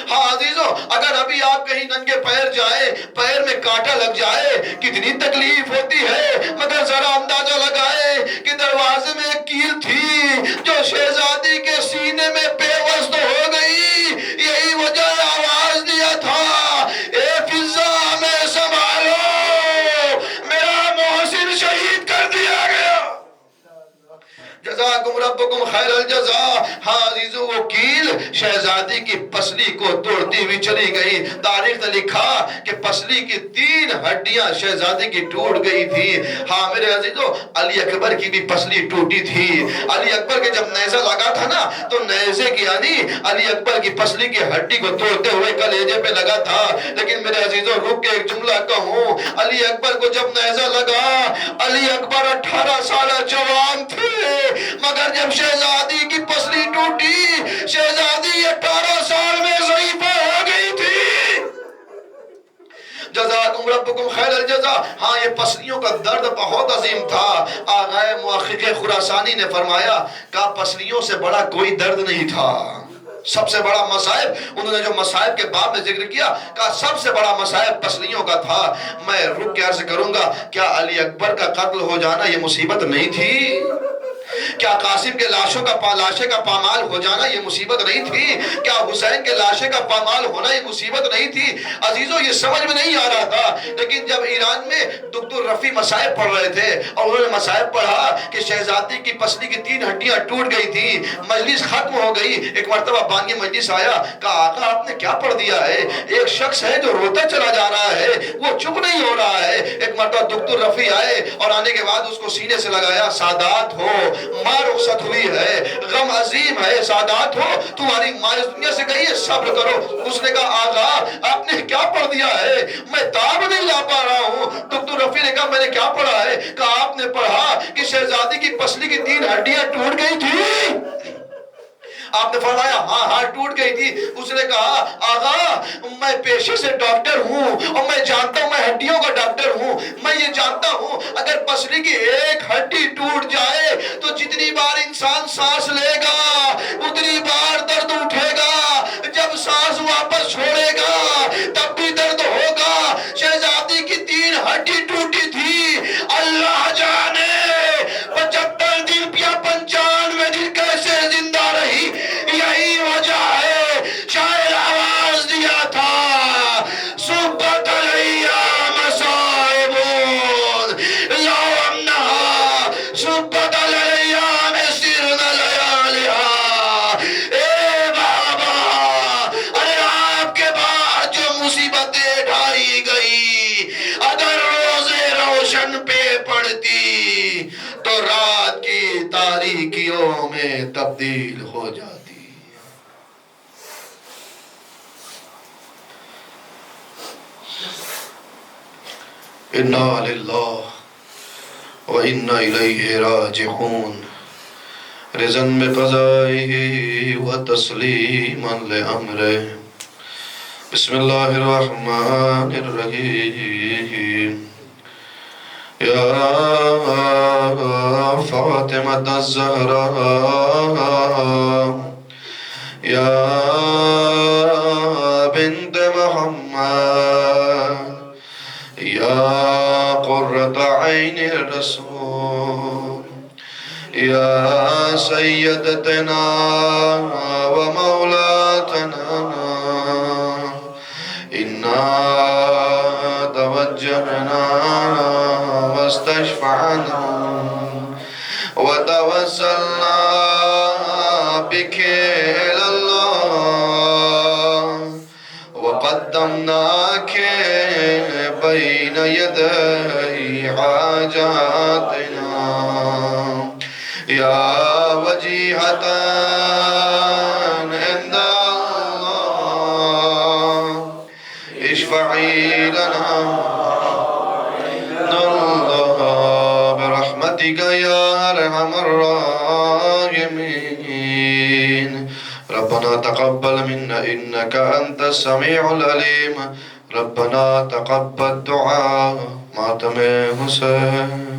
ہاں عزیزو، اگر ابھی آپ کہیں ننگے پیر جائیں، پیر میں کانٹا لگ جائے کتنی تکلیف ہوتی ہے، مگر ذرا اندازہ لگائے کہ دروازے میں ایک کیل تھی جو شہزادی کے سینے میں پیوست ہو گئی۔ یہی وجہ آواز دیا تھا اے فضا میں سنبھالو، میرا محسن شہید کر دیا گیا۔ جزاکم ربکم خیر الجزا۔ ہاں عزیزو، وہ کیل شہزادی کی پسلی کو توڑتی ہوئی چلی گئی۔ تاریخ نے لکھا کہ پسلی کی 3 ہڈیاں شہزادی کی ٹوٹ گئی تھی۔ ہاں میرے عزیزو، علی اکبر کی بھی پسلی ٹوٹی تھی۔ علی اکبر کے جب نیزہ لگا تھا نا، تو نیزے کی یعنی علی اکبر کی پسلی کی ہڈی کو توڑتے ہوئے کلیجے پہ لگا تھا۔ لیکن میرے عزیزو رک کے ایک جملہ کہوں، علی اکبر کو جب نیزہ لگا، علی اکبر 18 سالہ جوان تھے، مگر جب شہزادی کی پسلی ٹوٹی، شہزادی 18 سال میں ضعیفہ ہو گئی تھی۔ ربکم خیر الجزا. ہاں یہ پسلیوں کا درد بہت عظیم تھا. آغا محقق خراسانی نے فرمایا کہ پسلیوں سے بڑا کوئی درد نہیں تھا. سب سے بڑا مصائب، انہوں نے جو مصائب کے باب میں ذکر کیا، کہا سب سے بڑا مصائب پسلیوں کا تھا. میں رک کے عرض کروں گا، کیا علی اکبر کا قتل ہو جانا یہ مصیبت نہیں تھی؟ کیا قاسم کے لاشے کا پامال ہو جانا یہ مصیبت نہیں تھی؟ کیا حسین کے لاشے کا پامال ہونا یہ مصیبت نہیں تھی؟ عزیزو یہ سمجھ میں نہیں آ رہا تھا. لیکن جب ایران میں دکتور رفیع مصائب پڑھ رہے تھے اور انہوں نے مصائب پڑھا کہ شہزادی کی پسلی کی 3 ہڈیاں ٹوٹ گئی تھی، مجلس ختم ہو گئی. ایک مرتبہ بانی مجلس آیا، کہا آقا آپ نے کیا پڑھ دیا ہے؟ ایک شخص ہے جو روتا چلا جا رہا ہے، وہ چپ نہیں ہو رہا ہے. ایک مرتبہ دکتور رفیع آئے اور آنے کے بعد اس کو سینے سے لگایا، سادات ہو، ماں رخصت ہوئی ہے، غم عظیم ہے، سادات ہو، تمہاری ماں اس دنیا سے گئی ہے، صبر کرو. اس نے کہا آقا آپ نے کیا پڑھ دیا ہے؟ میں تاب نہیں لا پا رہا ہوں. دکتور رفیع نے کہا میں نے کیا پڑھا ہے؟ کہا آپ نے پڑھا کہ شہزادی کی پسلی کی 3 ہڈیاں ٹوٹ گئی تھی. آپ نے فرمایا ہاں ٹوٹ گئی تھی. اس نے کہا آقا میں پیشے سے ڈاکٹر ہوں اور میں جانتا ہوں، میں ہڈیوں کا ڈاکٹر ہوں، میں یہ جانتا ہوں اگر پسلی کی ایک ہڈی ٹوٹ جائے تو جتنی بار انسان سانس لے گا اتنی بار درد اٹھے گا، جب سانس واپس چھوڑے گا تب بھی درد ہوگا. شہزادی کی 3 ہڈی ٹوٹی تھی، اللہ جانے 75 دن یا 95 دن کیسے زندہ رہی. یہی وجہ ہے شاعر آواز دیا تھا، صبت الایام صائب لو انہا صبت الایام سرن لیالہا. اے بابا ارے آپ کے بعد جو مصیبتیں ڈھائی گئی اگر روزے روشن پہ پڑتی تو رات کی تاریکیوں میں تبدیل ہو جاتی. انا للہ و انا الیہ راجعون. رضن بقضائہ و تسلیما لامرہ. بسم اللہ الرحمن الرحیم. یا فاطمة الزہراء یا بنت محمد یا قرۃ عین الرسول یا سیدتنا و مولاتنا انا توجہنا واستشفعنا وتوسلنا بك إلى الله وقدمناك بين يدي حاجاتنا يا وجيهة عند الله اشفعي لنا برحمتك يا أرحم الراحمين. ربنا تقبل منا إنك أنت السميع العليم. ربنا تقبل دعاء ماتم حسین.